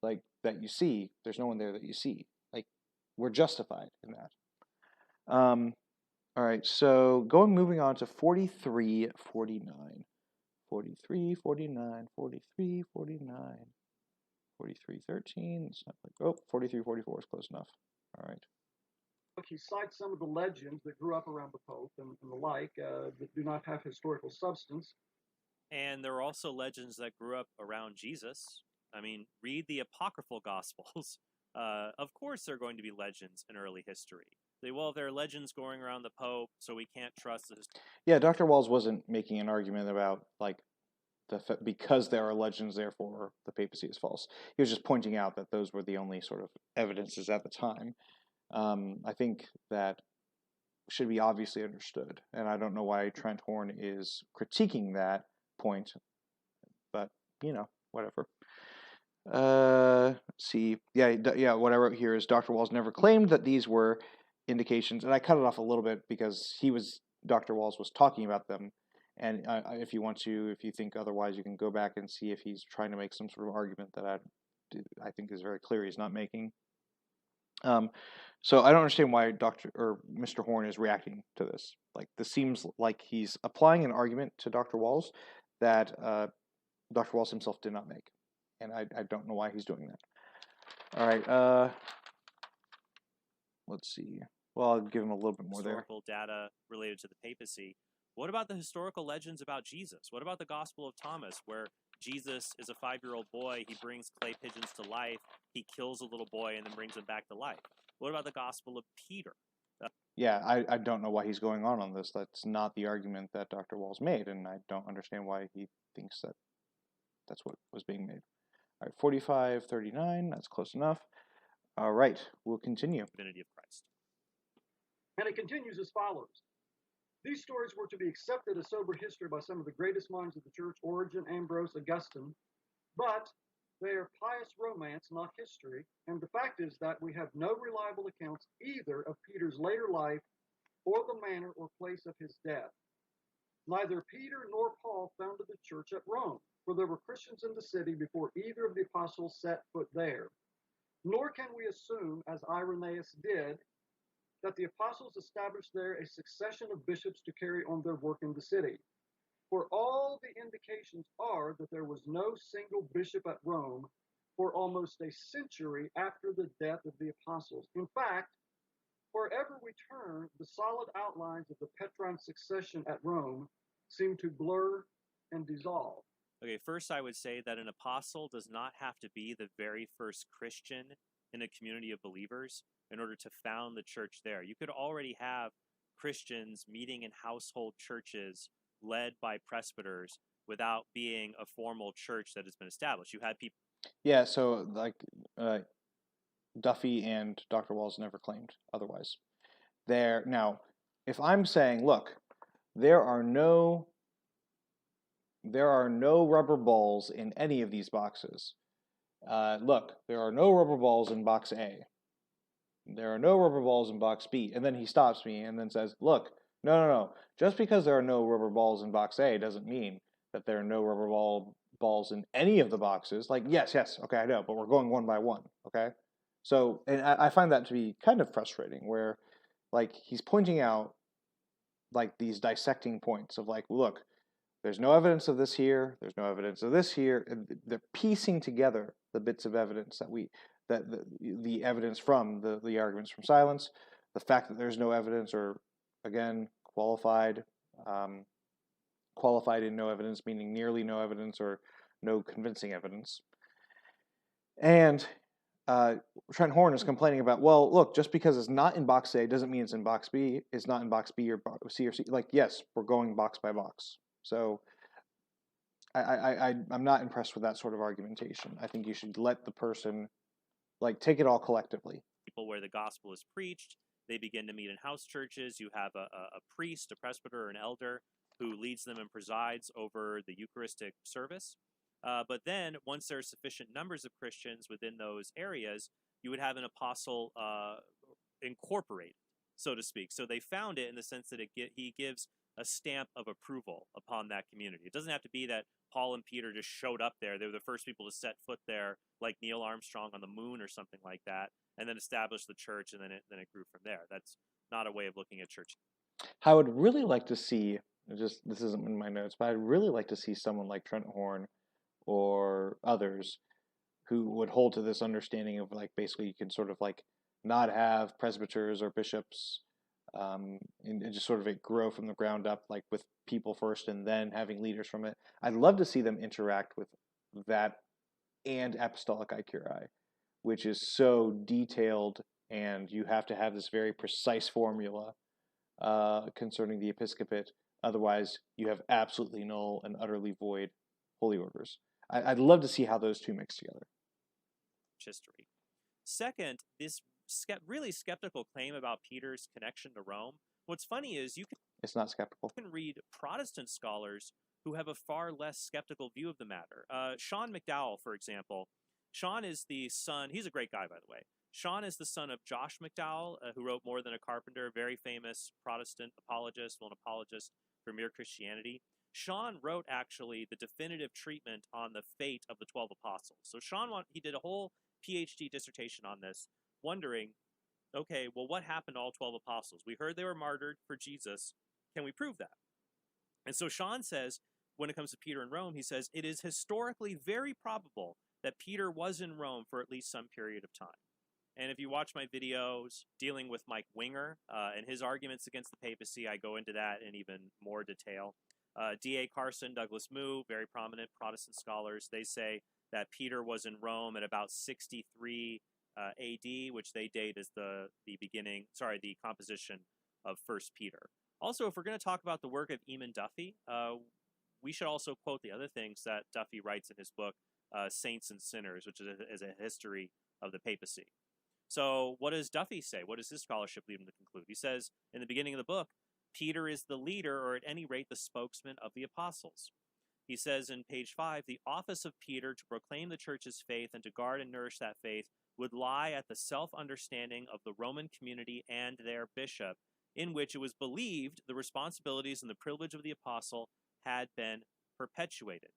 that you see, there's no one there that you see. Like, we're justified in that. All right, so moving on to 43, 49. 43, 49, 43, 49. 43, 13. It's not like, 43, 44 is close enough. All right. He cites some of the legends that grew up around the Pope and the like that do not have historical substance. And there are also legends that grew up around Jesus. I mean, read the apocryphal Gospels. Of course there are going to be legends in early history. There are legends going around the Pope, so we can't trust this. Yeah, Dr. Walls wasn't making an argument about, because there are legends, therefore the papacy is false. He was just pointing out that those were the only sort of evidences at the time. I think that should be obviously understood, and I don't know why Trent Horn is critiquing that point, but whatever. Let's see. Yeah. What I wrote here is Dr. Walls never claimed that these were indications, and I cut it off a little bit because Dr. Walls was talking about them. And if you think otherwise, you can go back and see if he's trying to make some sort of argument that I think is very clear he's not making. So I don't understand why Mr. Horn is reacting to this. This seems like he's applying an argument to Dr. Walls that Dr. Walls himself did not make. And I don't know why he's doing that. All right. Let's see. Well, I'll give him a little bit more there. Historical data related to the papacy. What about the historical legends about Jesus? What about the Gospel of Thomas, where Jesus is a 5-year-old boy, he brings clay pigeons to life, he kills a little boy and then brings him back to life? What about the Gospel of Peter? Yeah, I don't know why he's going on this. That's not the argument that Dr. Walls made, and I don't understand why he thinks that that's what was being made. All right, 45, 39, that's close enough. All right, we'll continue. Divinity of Christ. And it continues as follows. These stories were to be accepted as sober history by some of the greatest minds of the church, Origen, Ambrose, Augustine, but they are pious romance, not history, and the fact is that we have no reliable accounts either of Peter's later life or the manner or place of his death. Neither Peter nor Paul founded the church at Rome, for there were Christians in the city before either of the apostles set foot there. Nor can we assume, as Irenaeus did, that the apostles established there a succession of bishops to carry on their work in the city. For all the indications are that there was no single bishop at Rome for almost a century after the death of the apostles. In fact, wherever we turn, the solid outlines of the Petrine succession at Rome seem to blur and dissolve. Okay, first I would say that an apostle does not have to be the very first Christian in a community of believers in order to found the church there. You could already have Christians meeting in household churches led by presbyters without being a formal church that has been established. You had people... Yeah, so Duffy and Dr. Walls never claimed otherwise. Now, if I'm saying, look, there are no rubber balls in any of these boxes. Look, there are no rubber balls in box A. There are no rubber balls in box B. And then he stops me and then says, look, no. Just because there are no rubber balls in box A doesn't mean that there are no rubber balls in any of the boxes. Yes, okay, I know, but we're going one by one, okay? So, and I find that to be kind of frustrating, where, he's pointing out like these dissecting points of like, look, there's no evidence of this here, there's no evidence of this here, and they're piecing together the bits of evidence that the evidence from the arguments from silence, the fact that there's no evidence, or again qualified in no evidence, meaning nearly no evidence or no convincing evidence. And Trent Horn is complaining about, well, look, just because it's not in box A doesn't mean it's in box B. It's not in box B or C or C. Like, yes, we're going box by box. So I'm not impressed with that sort of argumentation. I think you should let the person, like, take it all collectively. People where the gospel is preached, they begin to meet in house churches. You have a priest, a presbyter, or an elder who leads them and presides over the Eucharistic service. But then, once there are sufficient numbers of Christians within those areas, you would have an apostle incorporated, so to speak. So they found it in the sense that he gives a stamp of approval upon that community. It doesn't have to be that Paul and Peter just showed up there. They were the first people to set foot there, like Neil Armstrong on the moon or something like that, and then establish the church, and then it grew from there. That's not a way of looking at church. I would really like to see, this isn't in my notes, but I'd really like to see someone like Trent Horn or others who would hold to this understanding of, like, basically you can sort of like not have presbyters or bishops and just sort of it grow from the ground up, like with people first and then having leaders from it. I'd love to see them interact with that and apostolic curiae, which is so detailed, and you have to have this very precise formula concerning the episcopate. Otherwise, you have absolutely null and utterly void holy orders. I'd love to see how those two mix together. History. Second, this really skeptical claim about Peter's connection to Rome. What's funny is it's not skeptical. You can read Protestant scholars who have a far less skeptical view of the matter. Sean McDowell, for example. Sean is the son, he's a great guy, by the way. Sean is the son of Josh McDowell, who wrote More Than a Carpenter, very famous Protestant apologist, an apologist for mere Christianity. Sean wrote, actually, the definitive treatment on the fate of the 12 apostles. So he did a whole PhD dissertation on this, wondering, okay, well, what happened to all 12 apostles? We heard they were martyred for Jesus. Can we prove that? And so Sean says, when it comes to Peter in Rome, he says, it is historically very probable that Peter was in Rome for at least some period of time. And if you watch my videos dealing with Mike Winger and his arguments against the papacy, I go into that in even more detail. D.A. Carson, Douglas Moo, very prominent Protestant scholars, they say that Peter was in Rome at about 63 AD, which they date as the composition of 1 Peter. Also, if we're going to talk about the work of Eamon Duffy, we should also quote the other things that Duffy writes in his book, Saints and Sinners, which is a history of the papacy. So what does Duffy say? What does his scholarship lead him to conclude? He says, in the beginning of the book, Peter is the leader, or at any rate, the spokesman of the apostles. He says in page 5, the office of Peter to proclaim the church's faith and to guard and nourish that faith would lie at the self-understanding of the Roman community and their bishop, in which it was believed the responsibilities and the privilege of the apostle had been perpetuated.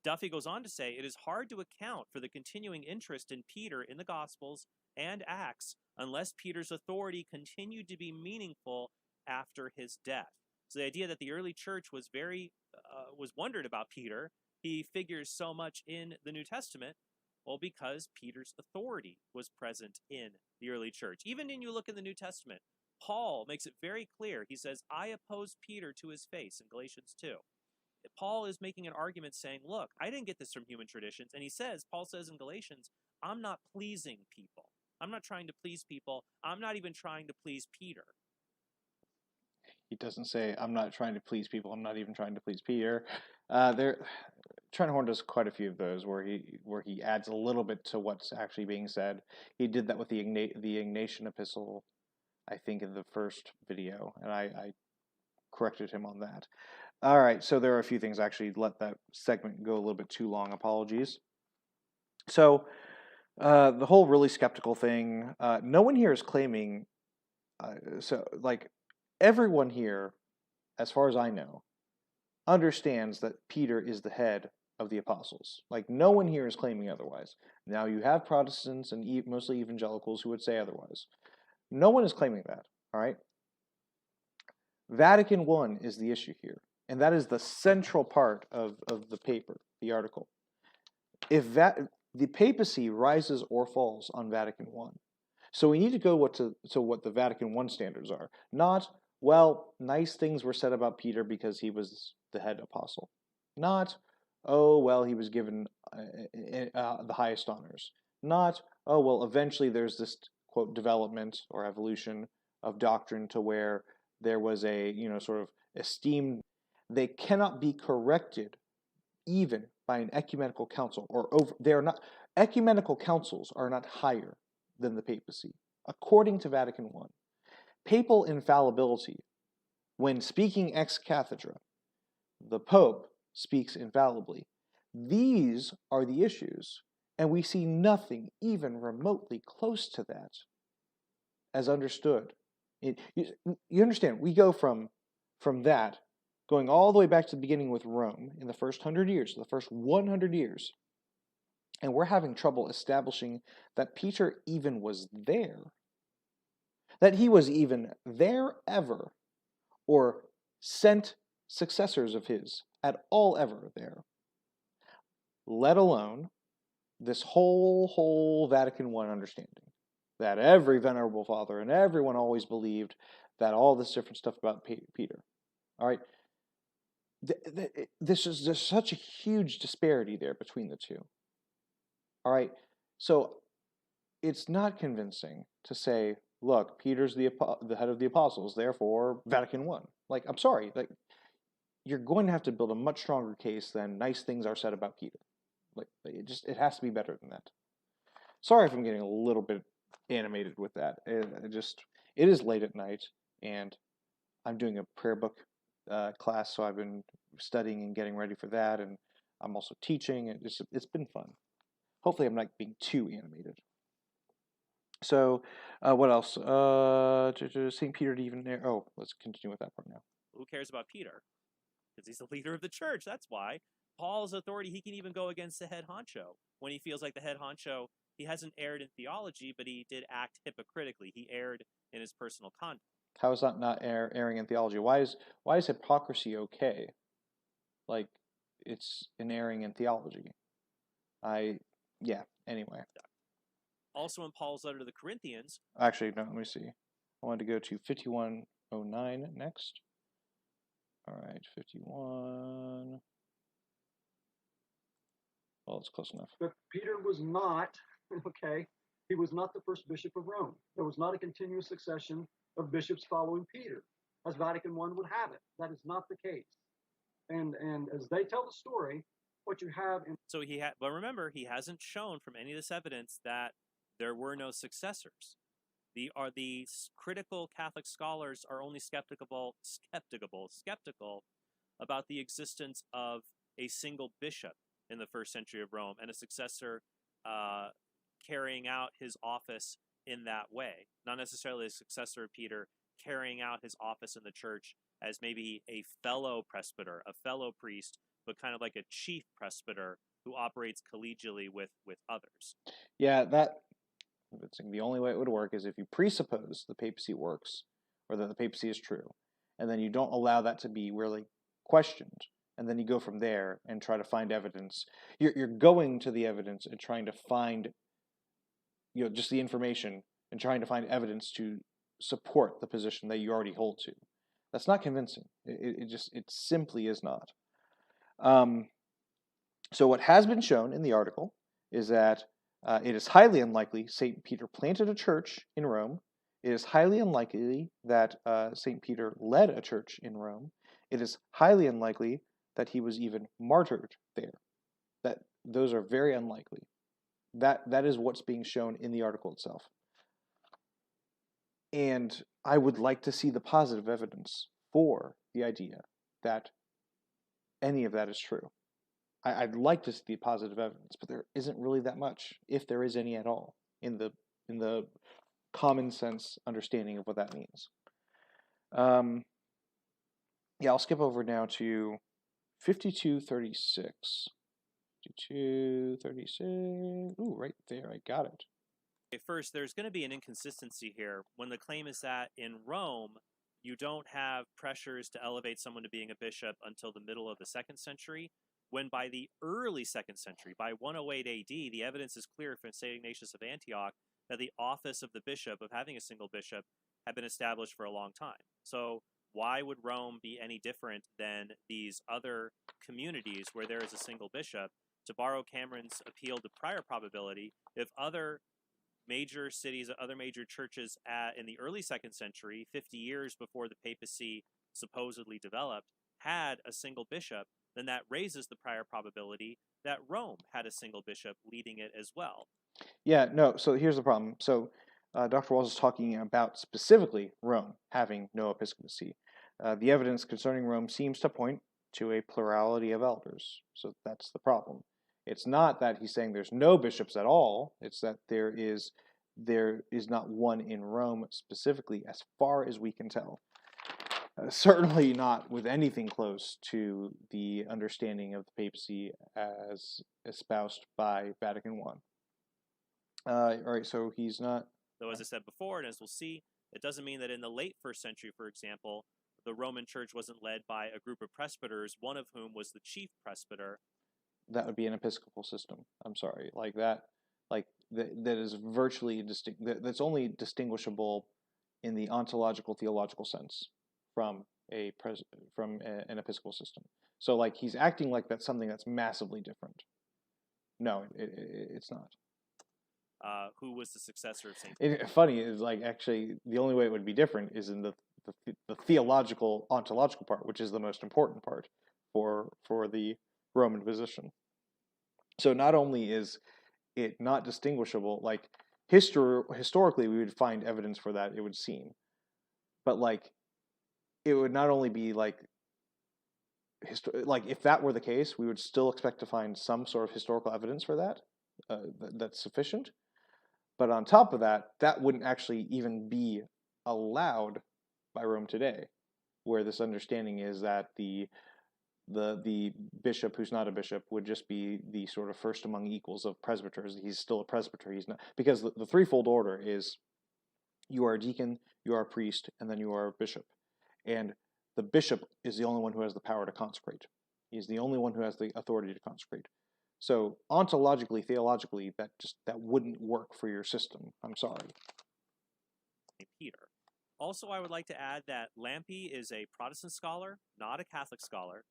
Duffy goes on to say, it is hard to account for the continuing interest in Peter in the Gospels and Acts unless Peter's authority continued to be meaningful after his death. So the idea that the early church was wondered about Peter, he figures so much in the New Testament, well, because Peter's authority was present in the early church. Even when you look in the New Testament, Paul makes it very clear. He says, I oppose Peter to his face in Galatians 2. Paul is making an argument saying, look, I didn't get this from human traditions. And Paul says in Galatians, I'm not pleasing people. I'm not trying to please people. I'm not even trying to please Peter. He doesn't say, I'm not trying to please people. I'm not even trying to please Peter. Trent Horn does quite a few of those where he adds a little bit to what's actually being said. He did that with the Ignatian epistle, I think, in the first video, and I corrected him on that. All right, so there are a few things. I actually let that segment go a little bit too long. Apologies. So the whole really skeptical thing, no one here is claiming, everyone here, as far as I know, understands that Peter is the head of the apostles. Like, no one here is claiming otherwise. Now, you have Protestants and mostly evangelicals who would say otherwise. No one is claiming that, all right? Vatican I is the issue here, and that is the central part of the paper, the article. If the papacy rises or falls on Vatican I, so we need to go to what the Vatican I standards are. Not, well, nice things were said about Peter because he was the head apostle. Not, oh, well, he was given the highest honors. Not, oh, well, eventually there's this, quote, development or evolution of doctrine to where there was a, sort of esteemed. They cannot be corrected even by an ecumenical council, or over. They are not. Ecumenical councils are not higher than the papacy, according to Vatican I. Papal infallibility, when speaking ex cathedra, the Pope speaks infallibly. These are the issues, and we see nothing even remotely close to that as understood. You understand, we go from that, going all the way back to the beginning with Rome in the first 100 years, the first 100 years, and we're having trouble establishing that Peter even was there, that he was even there ever, or sent successors of his at all ever there, let alone this whole Vatican I understanding, that every venerable father and everyone always believed that all this different stuff about Peter. All right, there's such a huge disparity there between the two. All right, so it's not convincing to say, look, Peter's the head of the apostles, therefore Vatican I. Like, I'm sorry, like, you're going to have to build a much stronger case than nice things are said about Peter. Like, it has to be better than that. Sorry if I'm getting a little bit animated with that. It is late at night, and I'm doing a prayer book class, so I've been studying and getting ready for that, and I'm also teaching, and it's been fun. Hopefully I'm not being too animated. So, what else? St. Peter to even there. Oh, let's continue with that part now. Who cares about Peter? Because he's the leader of the church. That's why. Paul's authority, he can even go against the head honcho when he feels like the head honcho, he hasn't erred in theology, but he did act hypocritically. He erred in his personal conduct. How is that not erring in theology? Why is hypocrisy okay? Like, it's an erring in theology. Anyway. Also in Paul's letter to the Corinthians. Actually, no, let me see. I wanted to go to 5109 next. All right, 51. Well, it's close enough. But Peter was not, okay, he was not the first bishop of Rome. There was not a continuous succession of bishops following Peter, as Vatican I would have it. That is not the case. And as they tell the story, what you have in... So but remember, he hasn't shown from any of this evidence that there were no successors. The critical Catholic scholars are only skeptical about the existence of a single bishop in the first century of Rome and a successor carrying out his office in that way. Not necessarily a successor of Peter carrying out his office in the church as maybe a fellow presbyter, a fellow priest, but kind of like a chief presbyter who operates collegially with others. Yeah, the only way it would work is if you presuppose the papacy works, or that the papacy is true, and then you don't allow that to be really questioned, and then you go from there and try to find evidence. You're going to the evidence and trying to find, just the information and trying to find evidence to support the position that you already hold to. That's not convincing. It simply is not. So what has been shown in the article is that it is highly unlikely St. Peter planted a church in Rome. It is highly unlikely that St. Peter led a church in Rome. It is highly unlikely that he was even martyred there. Those are very unlikely. That is what's being shown in the article itself. And I would like to see the positive evidence for the idea that any of that is true. I'd like to see the positive evidence, but there isn't really that much, if there is any at all, in the common sense understanding of what that means. I'll skip over now to 5236. 5236. Ooh, right there, I got it. Okay, first, there's going to be an inconsistency here when the claim is that in Rome, you don't have pressures to elevate someone to being a bishop until the middle of the 2nd century, when by the early 2nd century, by 108 AD, the evidence is clear from St. Ignatius of Antioch that the office of the bishop, of having a single bishop, had been established for a long time. So why would Rome be any different than these other communities where there is a single bishop? To borrow Cameron's appeal to prior probability, if other major cities, other major churches in the early 2nd century, 50 years before the papacy supposedly developed, had a single bishop, then that raises the prior probability that Rome had a single bishop leading it as well. Yeah, no, so here's the problem. So Dr. Walls is talking about specifically Rome having no episcopacy. The evidence concerning Rome seems to point to a plurality of elders. So that's the problem. It's not that he's saying there's no bishops at all. It's that there is not one in Rome specifically, as far as we can tell. Certainly not with anything close to the understanding of the papacy as espoused by Vatican I. All right, so he's not... Though, as I said before, and as we'll see, it doesn't mean that in the late 1st century, for example, the Roman Church wasn't led by a group of presbyters, one of whom was the chief presbyter. That would be an Episcopal system. I'm sorry, that is virtually that's only distinguishable in the ontological theological sense from an Episcopal system. So like he's acting like that's something that's massively different. No, it's not. Who was the successor of St. Funny is like actually the only way it would be different is in the theological ontological part, which is the most important part for the Roman position. So not only is it not distinguishable, like historically we would find evidence for that, it would seem, but like it would not only be like if that were the case, we would still expect to find some sort of historical evidence for that that's sufficient. But on top of that, that wouldn't actually even be allowed by Rome today, where this understanding is that the bishop who's not a bishop would just be the sort of first among equals of presbyters. He's still a presbyter. He's not, because the threefold order is you are a deacon, you are a priest, and then you are a bishop. And the bishop is the only one who has the power to consecrate. He's the only one who has the authority to consecrate. So ontologically, theologically, that wouldn't work for your system. I'm sorry. Peter. Also, I would like to add that Lampe is a Protestant scholar, not a Catholic scholar.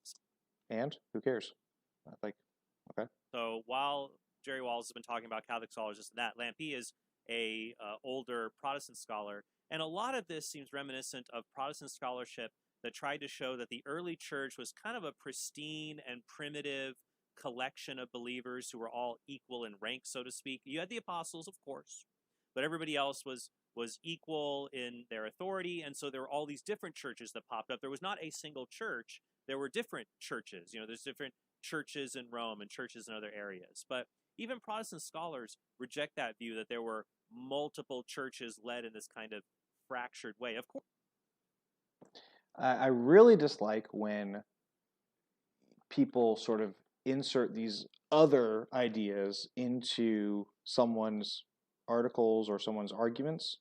And who cares? Okay. So while Jerry Walls has been talking about Catholic scholars, this and that, Lampe is a older Protestant scholar, and a lot of this seems reminiscent of Protestant scholarship that tried to show that the early church was kind of a pristine and primitive collection of believers who were all equal in rank, so to speak. You had the apostles, of course, but everybody else was equal in their authority, and so there were all these different churches that popped up. There was not a single church. There were different churches. There's different churches in Rome and churches in other areas. But even Protestant scholars reject that view that there were multiple churches led in this kind of fractured way. Of course. I really dislike when people sort of insert these other ideas into someone's articles or someone's arguments,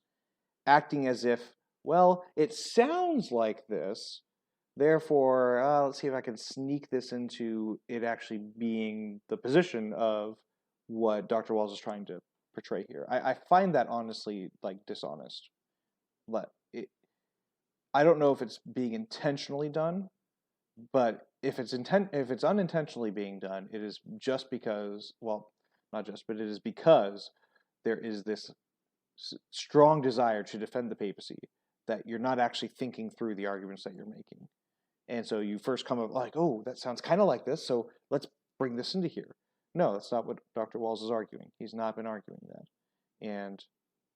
acting as if, well, it sounds like this, therefore, let's see if I can sneak this into it actually being the position of what Dr. Walls is trying to portray here. I find that honestly dishonest. But I don't know if it's being intentionally done, but if it's unintentionally being done, it is just because, well, not just, but it is because there is this strong desire to defend the papacy that you're not actually thinking through the arguments that you're making. And so you first come up like, oh, that sounds kind of like this, so let's bring this into here. No, that's not what Dr. Walls is arguing. He's not been arguing that. And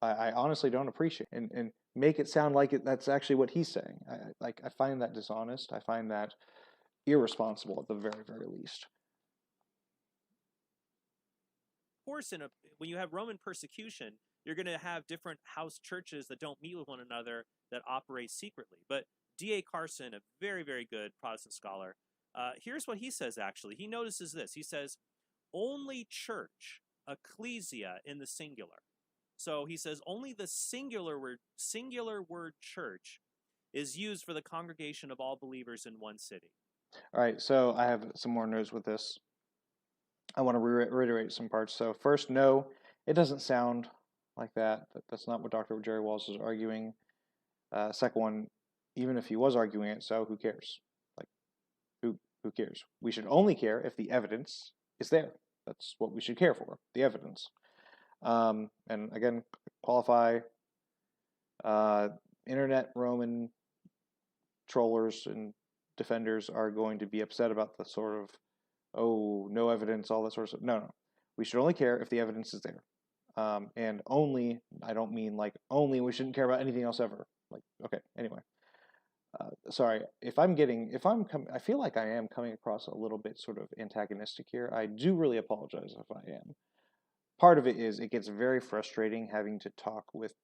I honestly don't appreciate it. And make it sound like that's actually what he's saying. I find that dishonest. I find that irresponsible at the very, very least. Of course, when you have Roman persecution, you're going to have different house churches that don't meet with one another that operate secretly. But D.A. Carson, a very, very good Protestant scholar, here's what he says, actually. He notices this. He says, only church, ecclesia in the singular. So he says only the singular word church is used for the congregation of all believers in one city. All right, so I have some more notes with this. I want to reiterate some parts. So first, no, it doesn't sound like that. That's not what Dr. Jerry Walls is arguing. Second one, even if he was arguing it, so who cares? Like, who cares? We should only care if the evidence is there. That's what we should care for, the evidence. And again, qualify. Internet Roman trollers and defenders are going to be upset about the sort of, oh, no evidence, all that sort of stuff. No. We should only care if the evidence is there. And only, I don't mean like only, we shouldn't care about anything else ever. Like, okay, anyway. Sorry, I feel like I am coming across a little bit sort of antagonistic here. I do really apologize if I am. Part of it is it gets very frustrating having to talk with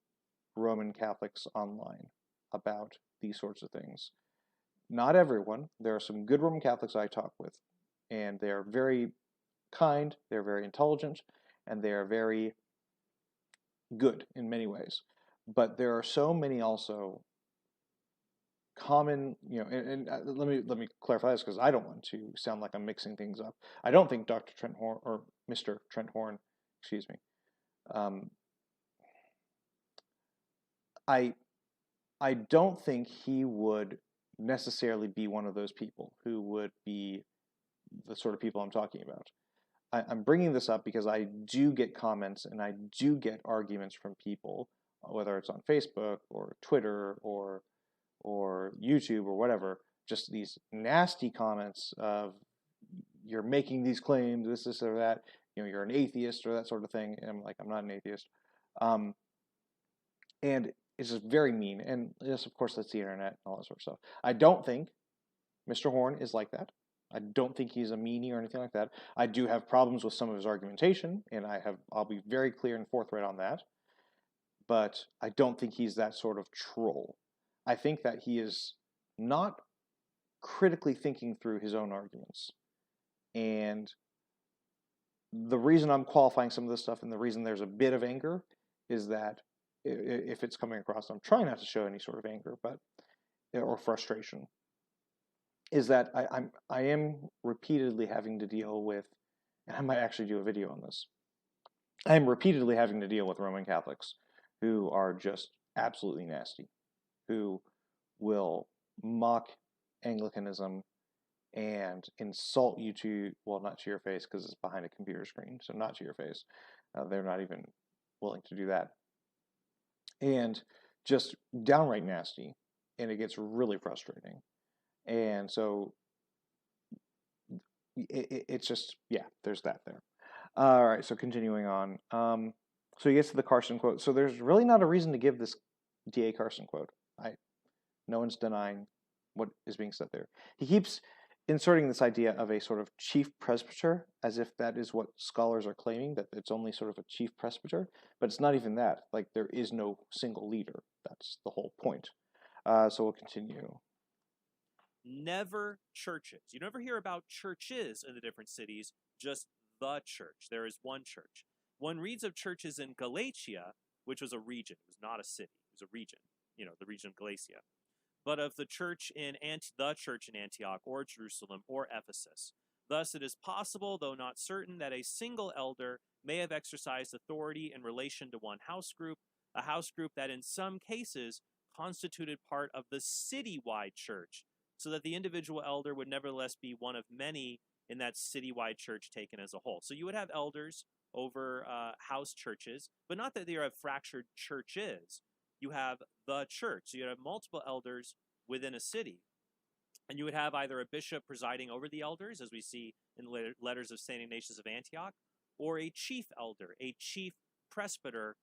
Roman Catholics online about these sorts of things. Not everyone. There are some good Roman Catholics I talk with, and they are very kind, they're very intelligent, and they are very good in many ways. But there are so many also common, and let me clarify this because I don't want to sound like I'm mixing things up. I don't think Dr. Trent Horn, or Mr. Trent Horn, excuse me, I don't think he would necessarily be one of those people who would be the sort of people I'm talking about. I'm bringing this up because I do get comments and I do get arguments from people, whether it's on Facebook or Twitter or YouTube or whatever, just these nasty comments of you're making these claims, this or that, you're an atheist or that sort of thing. And I'm like, I'm not an atheist. And it's just very mean. And yes, of course, that's the internet and all that sort of stuff. I don't think Mr. Horn is like that. I don't think he's a meanie or anything like that. I do have problems with some of his argumentation, and I'll be very clear and forthright on that. But I don't think he's that sort of troll. I think that he is not critically thinking through his own arguments. And the reason I'm qualifying some of this stuff and the reason there's a bit of anger is that if it's coming across, I'm trying not to show any sort of anger, or frustration, is that I am repeatedly having to deal with, and I might actually do a video on this. I am repeatedly having to deal with Roman Catholics who are just absolutely nasty, who will mock Anglicanism and insult you to, well, not to your face because it's behind a computer screen, so not to your face. They're not even willing to do that. And just downright nasty, and it gets really frustrating. And so it's just, yeah, there's that there. All right, so continuing on. So he gets to the Carson quote. So there's really not a reason to give this D.A. Carson quote. No one's denying what is being said there. He keeps inserting this idea of a sort of chief presbyter, as if that is what scholars are claiming, that it's only sort of a chief presbyter, but it's not even that. Like, there is no single leader. That's the whole point. So we'll continue. Never churches. You never hear about churches in the different cities, just the church. There is one church. One reads of churches in Galatia, which was a region. It was not a city. It was a region, the region of Galatia. But of the church in the church in Antioch or Jerusalem or Ephesus. Thus it is possible, though not certain, that a single elder may have exercised authority in relation to one house group, a house group that in some cases constituted part of the citywide church, so that the individual elder would nevertheless be one of many in that citywide church taken as a whole. So you would have elders over house churches, but not that they are fractured churches. You have the church. So you have multiple elders within a city. And you would have either a bishop presiding over the elders, as we see in the letters of St. Ignatius of Antioch, or a chief elder, a chief presbyter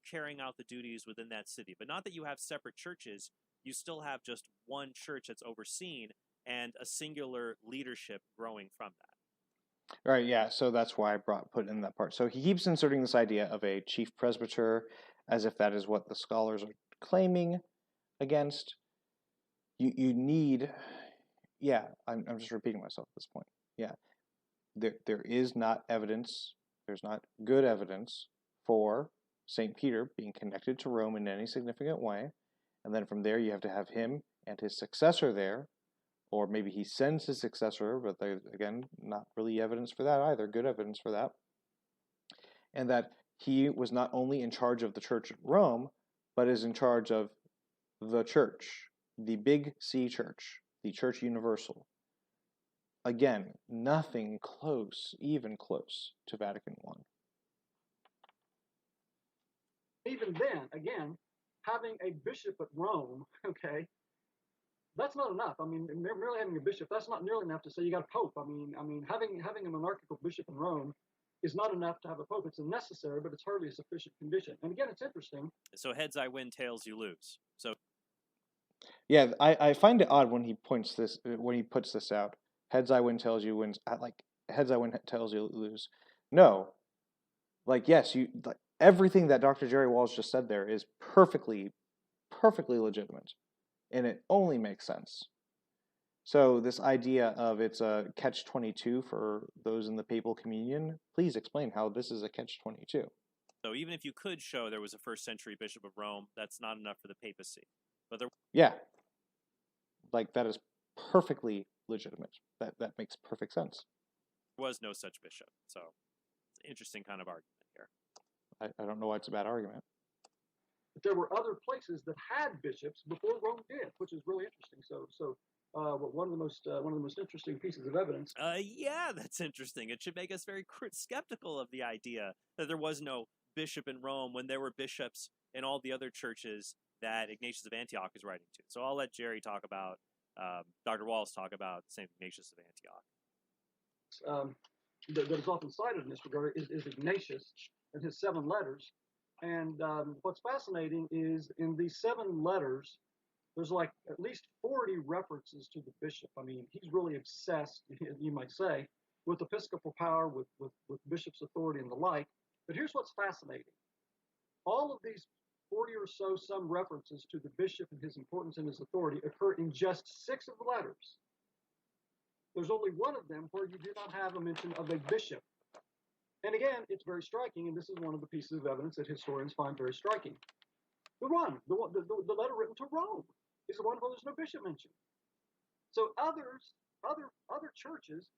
carrying out the duties within that city. But not that you have separate churches. You still have just one church that's overseen and a singular leadership growing from that. Right, yeah, so that's why I put in that part. So he keeps inserting this idea of a chief presbyter, as if that is what the scholars are claiming against. You need, yeah, I'm just repeating myself at this point. Yeah, there is not evidence, there's not good evidence for St. Peter being connected to Rome in any significant way, And then from there, you have to have him and his successor there, or maybe he sends his successor, but again, not really evidence for that either, good evidence for that. And that he was not only in charge of the church at Rome, but is in charge of the church, the big C church, the church universal. Again, nothing close, even close to Vatican I. Even then, again, having a bishop at Rome, okay, that's not enough. I mean, merely having a bishop, that's not nearly enough to say you got a pope. I mean, having a monarchical bishop in Rome is not enough to have a pope. It's necessary, but it's hardly a sufficient condition. And again, it's interesting. So heads I win, tails you lose. So yeah, I find it odd when he puts this out. Heads I win, tails you wins. Like heads I win, tails you lose. No, like yes, everything that Dr. Jerry Walls just said there is perfectly legitimate, and it only makes sense. So this idea of it's a catch-22 for those in the papal communion, please explain how this is a catch-22. So even if you could show there was a first century bishop of Rome, that's not enough for the papacy. But yeah, like that is perfectly legitimate. That makes perfect sense. There was no such bishop. So it's an interesting kind of argument here. I don't know why it's a bad argument. But there were other places that had bishops before Rome did, which is really interesting. So one of the most interesting pieces of evidence. Yeah, that's interesting. It should make us very skeptical of the idea that there was no bishop in Rome when there were bishops in all the other churches that Ignatius of Antioch is writing to. So I'll let Jerry talk about, Dr. Walls talk about St. Ignatius of Antioch. That is often cited in this regard is Ignatius and his 7 letters. And what's fascinating is in these 7 letters, there's like at least 40 references to the bishop. I mean, he's really obsessed, you might say, with episcopal power, with bishop's authority and the like. But here's what's fascinating. All of these 40 or so some references to the bishop and his importance and his authority occur in just 6 of the letters. There's only one of them where you do not have a mention of a bishop. And again, it's very striking, and this is one of the pieces of evidence that historians find very striking. The letter written to Rome is the one where there's no bishop mentioned. So other churches,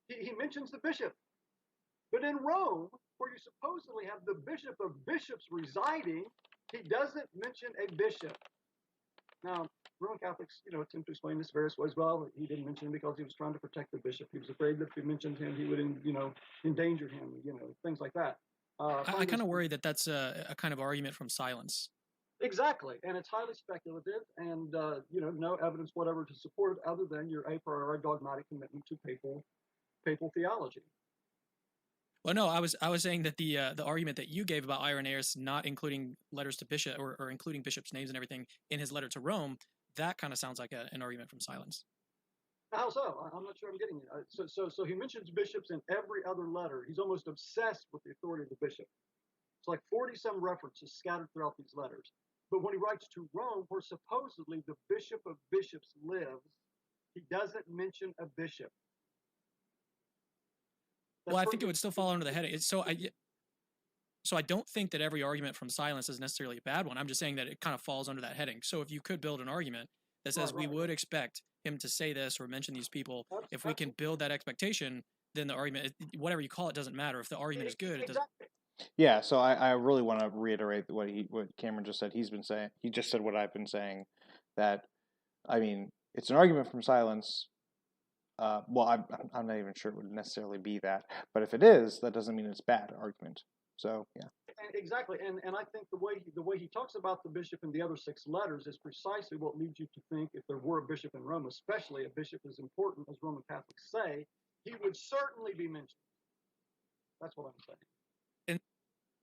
he mentions the bishop. But in Rome, where you supposedly have the bishop of bishops residing, he doesn't mention a bishop. Now, Roman Catholics, attempt to explain this various ways. Well, he didn't mention him because he was trying to protect the bishop. He was afraid that if he mentioned him, he would, endanger him, things like that. I kind of worry that that's a kind of argument from silence. Exactly, and it's highly speculative, and no evidence whatever to support it other than your a priori dogmatic commitment to papal theology. Well, no, I was saying that the argument that you gave about Irenaeus not including letters to bishop or including bishops' names and everything in his letter to Rome, that kind of sounds like an argument from silence. How so? I'm not sure I'm getting it. So he mentions bishops in every other letter. He's almost obsessed with the authority of the bishop. It's like 40-some references scattered throughout these letters. But when he writes to Rome, where supposedly the bishop of bishops lives, he doesn't mention a bishop. Well, I think it would still fall under the heading. So I don't think that every argument from silence is necessarily a bad one. I'm just saying that it kind of falls under that heading. So if you could build an argument that says we would expect him to say this or mention these people, if we can build that expectation, then the argument, whatever you call it, doesn't matter. If the argument is good, it doesn't. Yeah, so I really want to reiterate what Cameron just said. He just said what I've been saying, that, I mean, it's an argument from silence. Well, I'm not even sure it would necessarily be that, but if it is, that doesn't mean it's a bad argument. So yeah. Exactly, and I think the way he talks about the bishop in the other 6 letters is precisely what leads you to think if there were a bishop in Rome, especially a bishop as important as Roman Catholics say, he would certainly be mentioned. That's what I'm saying.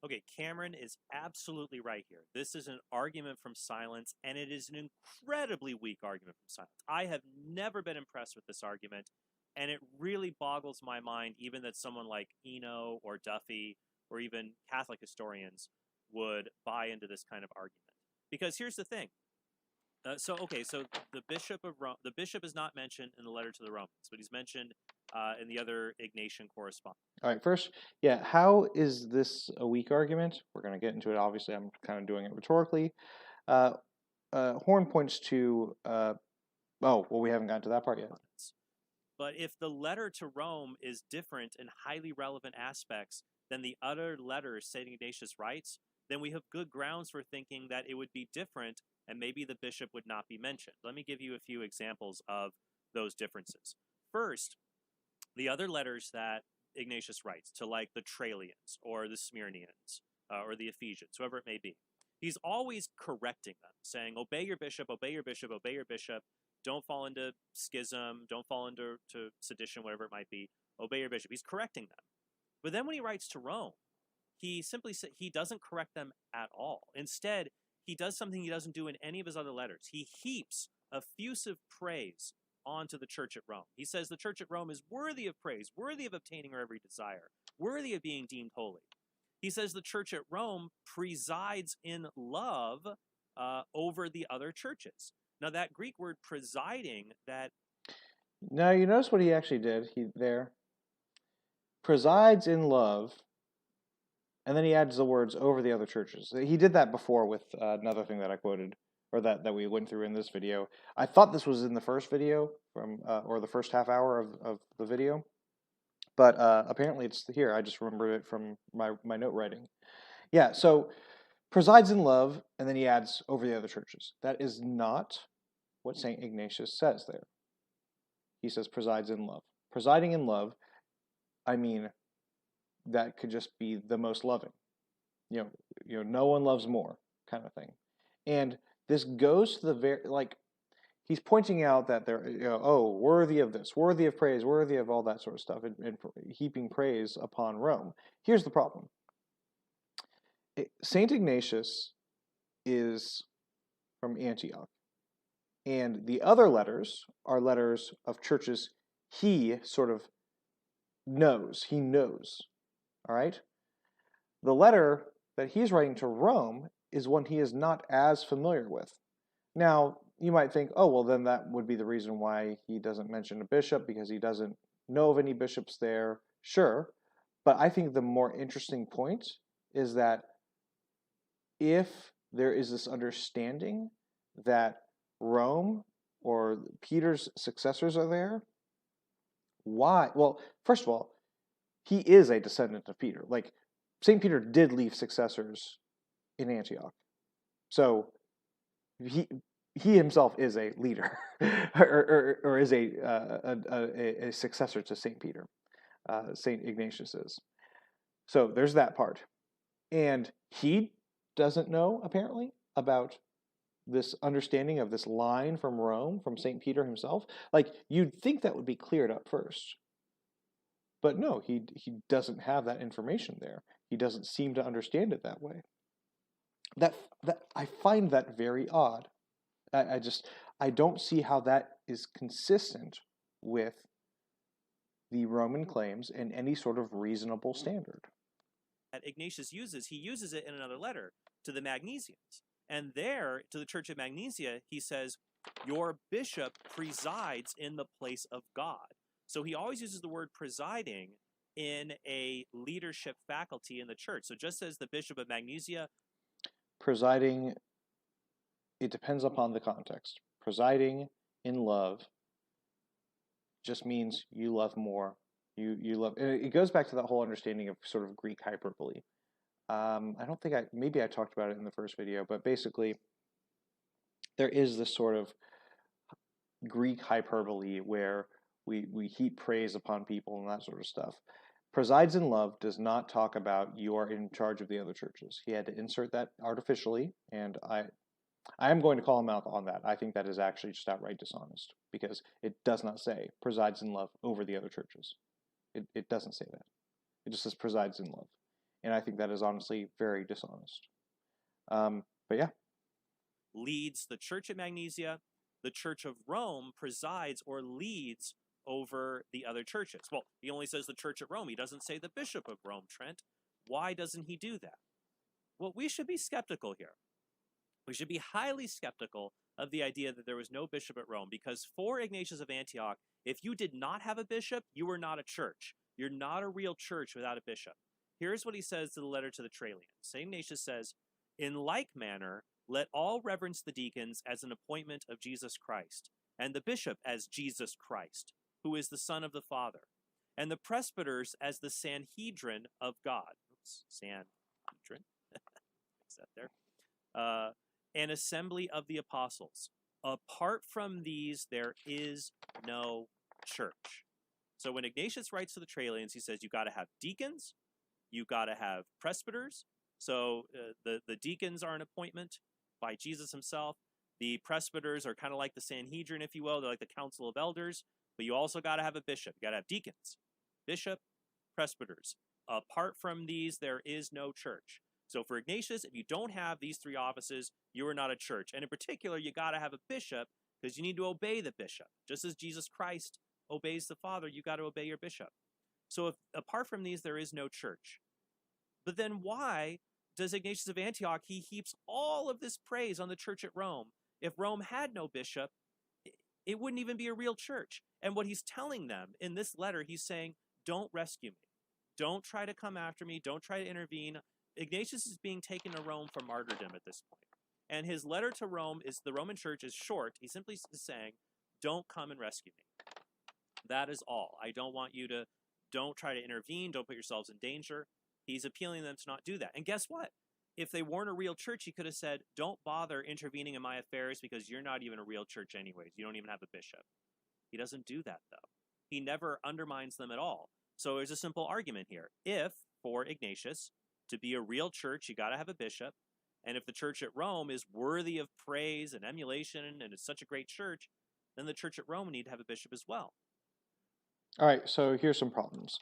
Okay, Cameron is absolutely right here. This is an argument from silence, and it is an incredibly weak argument from silence. I have never been impressed with this argument, and it really boggles my mind even that someone like Eno or Duffy or even Catholic historians would buy into this kind of argument. Because here's the thing. So the bishop of Rome, the bishop is not mentioned in the letter to the Romans, but he's mentioned in the other Ignatian correspondence. All right, first, how is this a weak argument? We're going to get into it. Obviously, I'm kind of doing it rhetorically. Horn points to, we haven't gotten to that part yet. But if the letter to Rome is different in highly relevant aspects than the other letters St. Ignatius writes, then we have good grounds for thinking that it would be different and maybe the bishop would not be mentioned. Let me give you a few examples of those differences. First, the other letters that Ignatius writes to like the Trallians or the Smyrnians or the Ephesians, whoever it may be, he's always correcting them, saying, obey your bishop, obey your bishop, obey your bishop. Don't fall into schism. Don't fall into sedition, whatever it might be. Obey your bishop. He's correcting them. But then when he writes to Rome, he simply he doesn't correct them at all. Instead, he does something he doesn't do in any of his other letters. He heaps effusive praise onto the church at Rome. He says the church at Rome is worthy of praise, worthy of obtaining her every desire, worthy of being deemed holy. He says the church at Rome presides in love over the other churches. Now, that Greek word presiding, that... Now, you notice what he actually did presides in love, and then he adds the words over the other churches. He did that before with another thing that I quoted, or that we went through in this video. I thought this was in the first video, or the first half hour of the video, but apparently it's here. I just remember it from my note writing. Yeah, so presides in love, and then he adds over the other churches. That is not what St. Ignatius says there. He says presides in love. Presiding in love, I mean, that could just be the most loving. You know, no one loves more kind of thing. And this goes to the he's pointing out that they're, worthy of this, worthy of praise, worthy of all that sort of stuff, and heaping praise upon Rome. Here's the problem. St. Ignatius is from Antioch. And the other letters are letters of churches he sort of knows. He knows. All right? The letter that he's writing to Rome is one he is not as familiar with. Now, you might think, oh, well, then that would be the reason why he doesn't mention a bishop, because he doesn't know of any bishops there. Sure. But I think the more interesting point is that if there is this understanding that Rome or Peter's successors are there, why? Well, first of all, he is a descendant of Peter. Like, St. Peter did leave successors in Antioch. So he himself is a leader or is a successor to St. Peter. St. Ignatius is. So there's that part. And he doesn't know, apparently, about this understanding of this line from Rome, from St. Peter himself. Like, you'd think that would be cleared up first. But no, he doesn't have that information there. He doesn't seem to understand it that way. That I find that very odd. I don't see how that is consistent with the Roman claims and any sort of reasonable standard. That Ignatius uses, he uses it in another letter to the Magnesians. And there, to the Church of Magnesia, he says, your bishop presides in the place of God. So he always uses the word presiding in a leadership faculty in the church. So just as the Bishop of Magnesia... Presiding, it depends upon the context. Presiding in love just means you love more. You love... It goes back to that whole understanding of sort of Greek hyperbole. I don't think maybe I talked about it in the first video, but basically there is this sort of Greek hyperbole where we heap praise upon people and that sort of stuff. Presides in love does not talk about you are in charge of the other churches. He had to insert that artificially, and I am going to call him out on that. I think that is actually just outright dishonest, because it does not say presides in love over the other churches. It doesn't say that. It just says presides in love. And I think that is honestly very dishonest. But yeah. Leads the Church at Magnesia. The Church of Rome presides or leads over the other churches. Well, he only says the Church at Rome. He doesn't say the Bishop of Rome, Trent. Why doesn't he do that? Well, we should be skeptical here. We should be highly skeptical of the idea that there was no bishop at Rome, because for Ignatius of Antioch, if you did not have a bishop, you were not a church. You're not a real church without a bishop. Here's what he says to the letter to the Trallians. St. Ignatius says, in like manner, Let all reverence the deacons as an appointment of Jesus Christ, and the bishop as Jesus Christ, who is the Son of the Father, and the presbyters as the Sanhedrin of God. Oops, Sanhedrin. Fix that there. An assembly of the apostles. Apart from these, there is no church. So when Ignatius writes to the Trallians, he says you got to have deacons, you got to have presbyters. So the deacons are an appointment by Jesus himself. The presbyters are kind of like the Sanhedrin, if you will. They're like the council of elders. But you also got to have a bishop. You got to have deacons, bishop, presbyters. Apart from these, there is no church. So for Ignatius, if you don't have these three offices, you are not a church. And in particular, you got to have a bishop because you need to obey the bishop. Just as Jesus Christ obeys the Father, you got to obey your bishop. So if apart from these, there is no church. But then why does Ignatius of Antioch, he heaps all of this praise on the church at Rome? If Rome had no bishop, it wouldn't even be a real church. And what he's telling them in this letter, he's saying, don't rescue me. Don't try to come after me. Don't try to intervene. Ignatius is being taken to Rome for martyrdom at this point. And his letter to Rome is, the Roman church is short. He simply is saying, don't come and rescue me. That is all. I don't want you to, don't try to intervene. Don't put yourselves in danger. He's appealing to them to not do that. And guess what? If they weren't a real church, he could have said, don't bother intervening in my affairs because you're not even a real church anyways. You don't even have a bishop. He doesn't do that, though. He never undermines them at all. So there's a simple argument here. If, for Ignatius, to be a real church, you got to have a bishop. And if the church at Rome is worthy of praise and emulation and is such a great church, then the church at Rome need to have a bishop as well. All right, so here's some problems.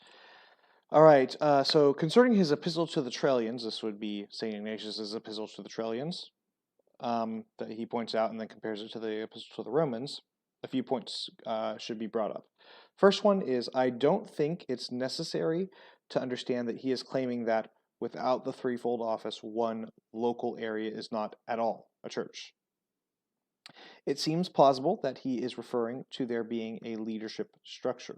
All right, so concerning his epistle to the Trallians, this would be St. Ignatius's epistle to the Trallians, that he points out and then compares it to the epistle to the Romans. A few points should be brought up. First one is, I don't think it's necessary to understand that he is claiming that without the threefold office, one local area is not at all a church. It seems plausible that he is referring to there being a leadership structure.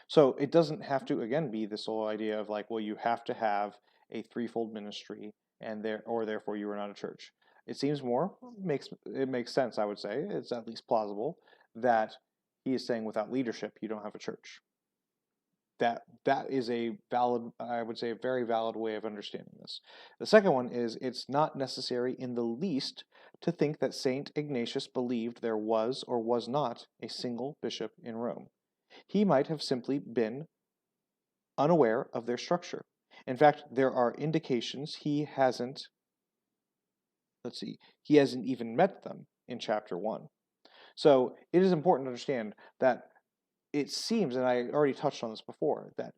So it doesn't have to, again, be this whole idea of like, well, you have to have a threefold ministry and therefore you are not a church. It seems it makes sense, I would say. It's at least plausible that he is saying without leadership, you don't have a church. That is a valid, I would say, a very valid way of understanding this. The second one is, it's not necessary in the least to think that St. Ignatius believed there was or was not a single bishop in Rome. He might have simply been unaware of their structure. In fact, there are indications he hasn't even met them in chapter 1. So it is important to understand that it seems, and I already touched on this before, that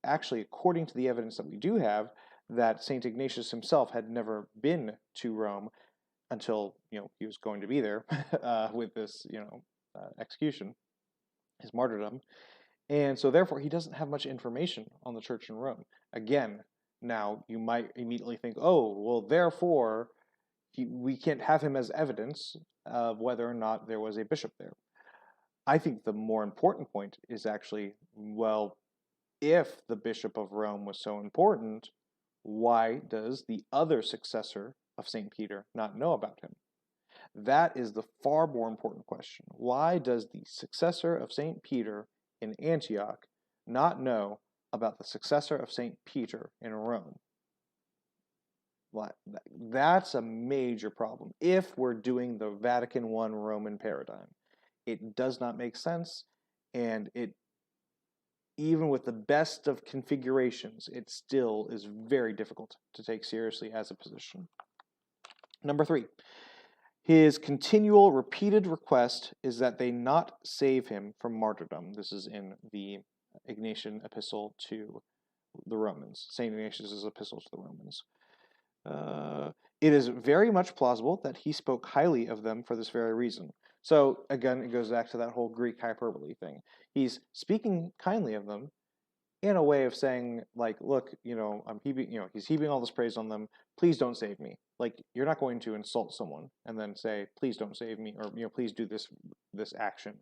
actually, according to the evidence that we do have, that St. Ignatius himself had never been to Rome until, he was going to be there with this, execution, his martyrdom. And so therefore, he doesn't have much information on the church in Rome. Again, now you might immediately think, oh, well, therefore, we can't have him as evidence of whether or not there was a bishop there. I think the more important point is actually, well, if the Bishop of Rome was so important, why does the other successor of St. Peter not know about him? That is the far more important question. Why does the successor of St. Peter in Antioch not know about the successor of St. Peter in Rome? That's a major problem if we're doing the Vatican I Roman paradigm. It does not make sense, and even with the best of configurations, it still is very difficult to take seriously as a position. Number 3, his continual repeated request is that they not save him from martyrdom. This is in the Ignatian epistle to the Romans, St. Ignatius' epistle to the Romans. It is very much plausible that he spoke highly of them for this very reason. So again, it goes back to that whole Greek hyperbole thing. He's speaking kindly of them in a way of saying, like, look, he's heaping all this praise on them. Please don't save me. Like, you're not going to insult someone and then say, please don't save me, or please do this action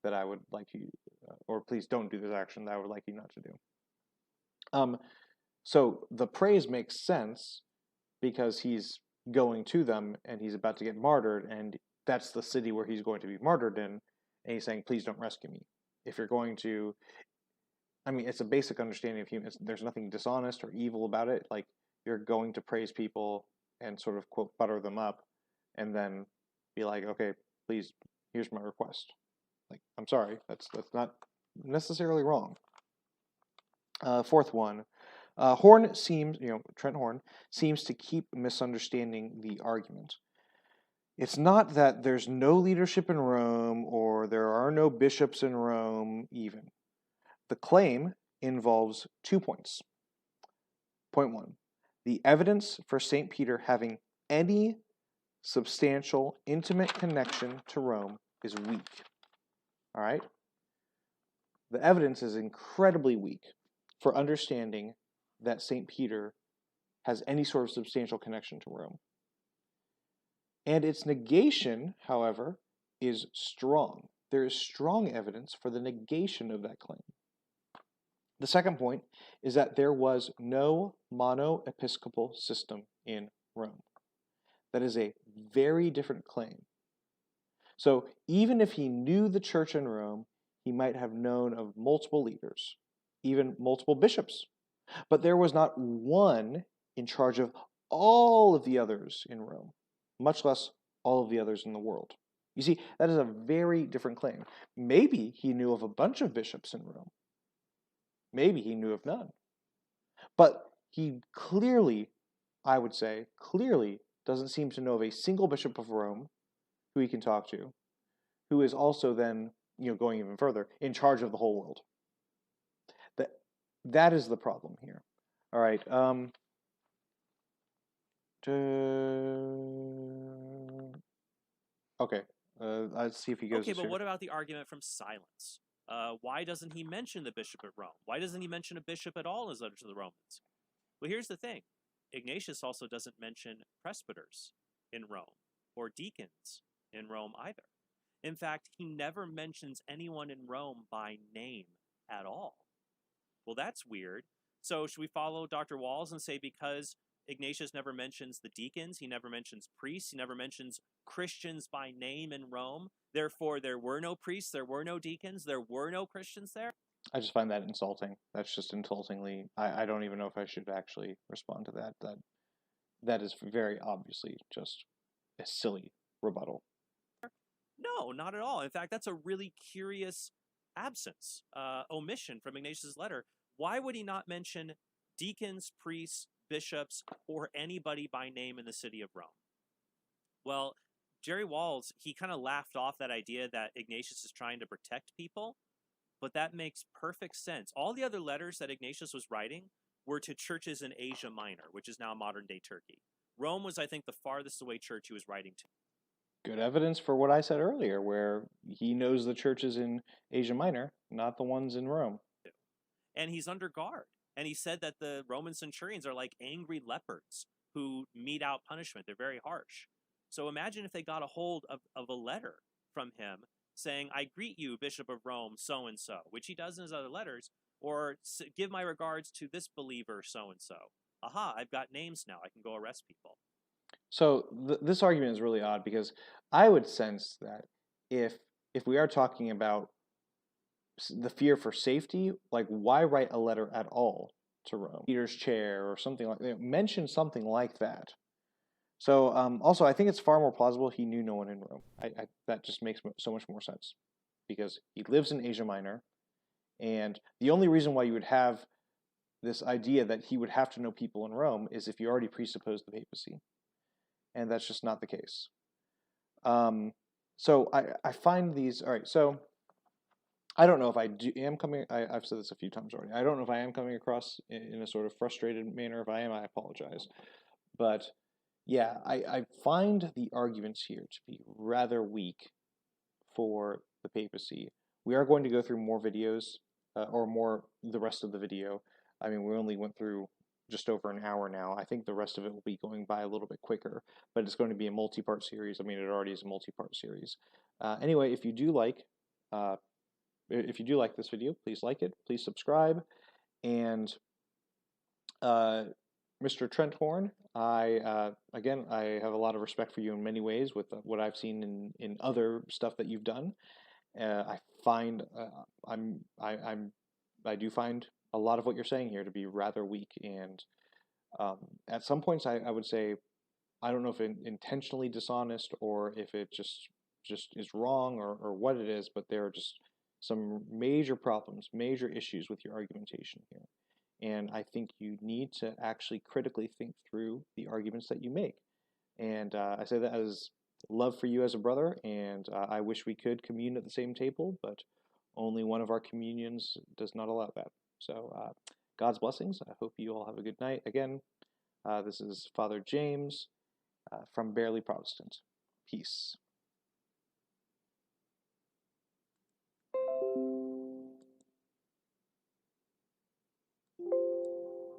that I would like you, or please don't do this action that I would like you not to do. So the praise makes sense because he's going to them, and he's about to get martyred, and that's the city where he's going to be martyred in, and he's saying, please don't rescue me. If you're going to, I mean, it's a basic understanding of humans. There's nothing dishonest or evil about it. Like, you're going to praise people and sort of, quote, butter them up, and then be like, okay, please, here's my request. Like, I'm sorry, that's not necessarily wrong. Fourth one, Trent Horn seems to keep misunderstanding the argument. It's not that there's no leadership in Rome or there are no bishops in Rome even. The claim involves 2 points. Point 1, the evidence for St. Peter having any substantial, intimate connection to Rome is weak. All right? The evidence is incredibly weak for understanding that St. Peter has any sort of substantial connection to Rome. And its negation, however, is strong. There is strong evidence for the negation of that claim. The second point is that there was no mono-episcopal system in Rome. That is a very different claim. So even if he knew the church in Rome, he might have known of multiple leaders, even multiple bishops. But there was not one in charge of all of the others in Rome, much less all of the others in the world. You see, that is a very different claim. Maybe he knew of a bunch of bishops in Rome. Maybe he knew of none. But he clearly, I would say, doesn't seem to know of a single bishop of Rome who he can talk to, who is also then, going even further, in charge of the whole world. That is the problem here. All right. Okay. Let's see if he goes. Okay, but what about the argument from silence? Why doesn't he mention the bishop at Rome? Why doesn't he mention a bishop at all in his letter to the Romans? Well, here's the thing. Ignatius also doesn't mention presbyters in Rome or deacons in Rome either. In fact, he never mentions anyone in Rome by name at all. Well, that's weird. So should we follow Dr. Walls and say because Ignatius never mentions the deacons, he never mentions priests, he never mentions Christians by name in Rome, therefore there were no priests, there were no deacons, there were no Christians there? I just find that insulting. That's just insultingly, I don't even know if I should actually respond to that. That is very obviously just a silly rebuttal. No, not at all. In fact, that's a really curious absence, omission from Ignatius' letter. Why would he not mention deacons, priests, bishops, or anybody by name in the city of Rome? Well, Jerry Walls, he kind of laughed off that idea that Ignatius is trying to protect people, but that makes perfect sense. All the other letters that Ignatius was writing were to churches in Asia Minor, which is now modern-day Turkey. Rome was, I think, the farthest away church he was writing to. Good evidence for what I said earlier, where he knows the churches in Asia Minor, not the ones in Rome. And he's under guard. And he said that the Roman centurions are like angry leopards who mete out punishment. They're very harsh. So imagine if they got a hold of a letter from him saying, I greet you, Bishop of Rome, so-and-so, which he does in his other letters, or give my regards to this believer, so-and-so. Aha, I've got names now. I can go arrest people. So this argument is really odd because I would sense that if we are talking about the fear for safety, like why write a letter at all to Rome? Peter's chair or something like that. Mention something like that. So also, I think it's far more plausible he knew no one in Rome. That just makes so much more sense because he lives in Asia Minor, and the only reason why you would have this idea that he would have to know people in Rome is if you already presupposed the papacy. And that's just not the case. So I find these, all right, so I don't know if I've said this a few times already. I don't know if I am coming across in a sort of frustrated manner. If I am, I apologize. But yeah, I find the arguments here to be rather weak for the papacy. We are going to go through more videos, or more the rest of the video. I mean, we only went through just over an hour now. I think the rest of it will be going by a little bit quicker, but it's going to be a multi-part series. I mean, it already is a multi-part series. Anyway, if you do like this video, please like it, please subscribe, and Mr. Trent Horn, again, I have a lot of respect for you in many ways with what I've seen in other stuff that you've done. I find I do find a lot of what you're saying here to be rather weak, and at some points I would say I don't know if it intentionally dishonest or if it just is wrong or what it is, but there are just some major problems, major issues with your argumentation here. And I think you need to actually critically think through the arguments that you make. And I say that as love for you as a brother, and I wish we could commune at the same table, but only one of our communions does not allow that. So God's blessings. I hope you all have a good night. Again, this is Father James from Barely Protestant. Peace.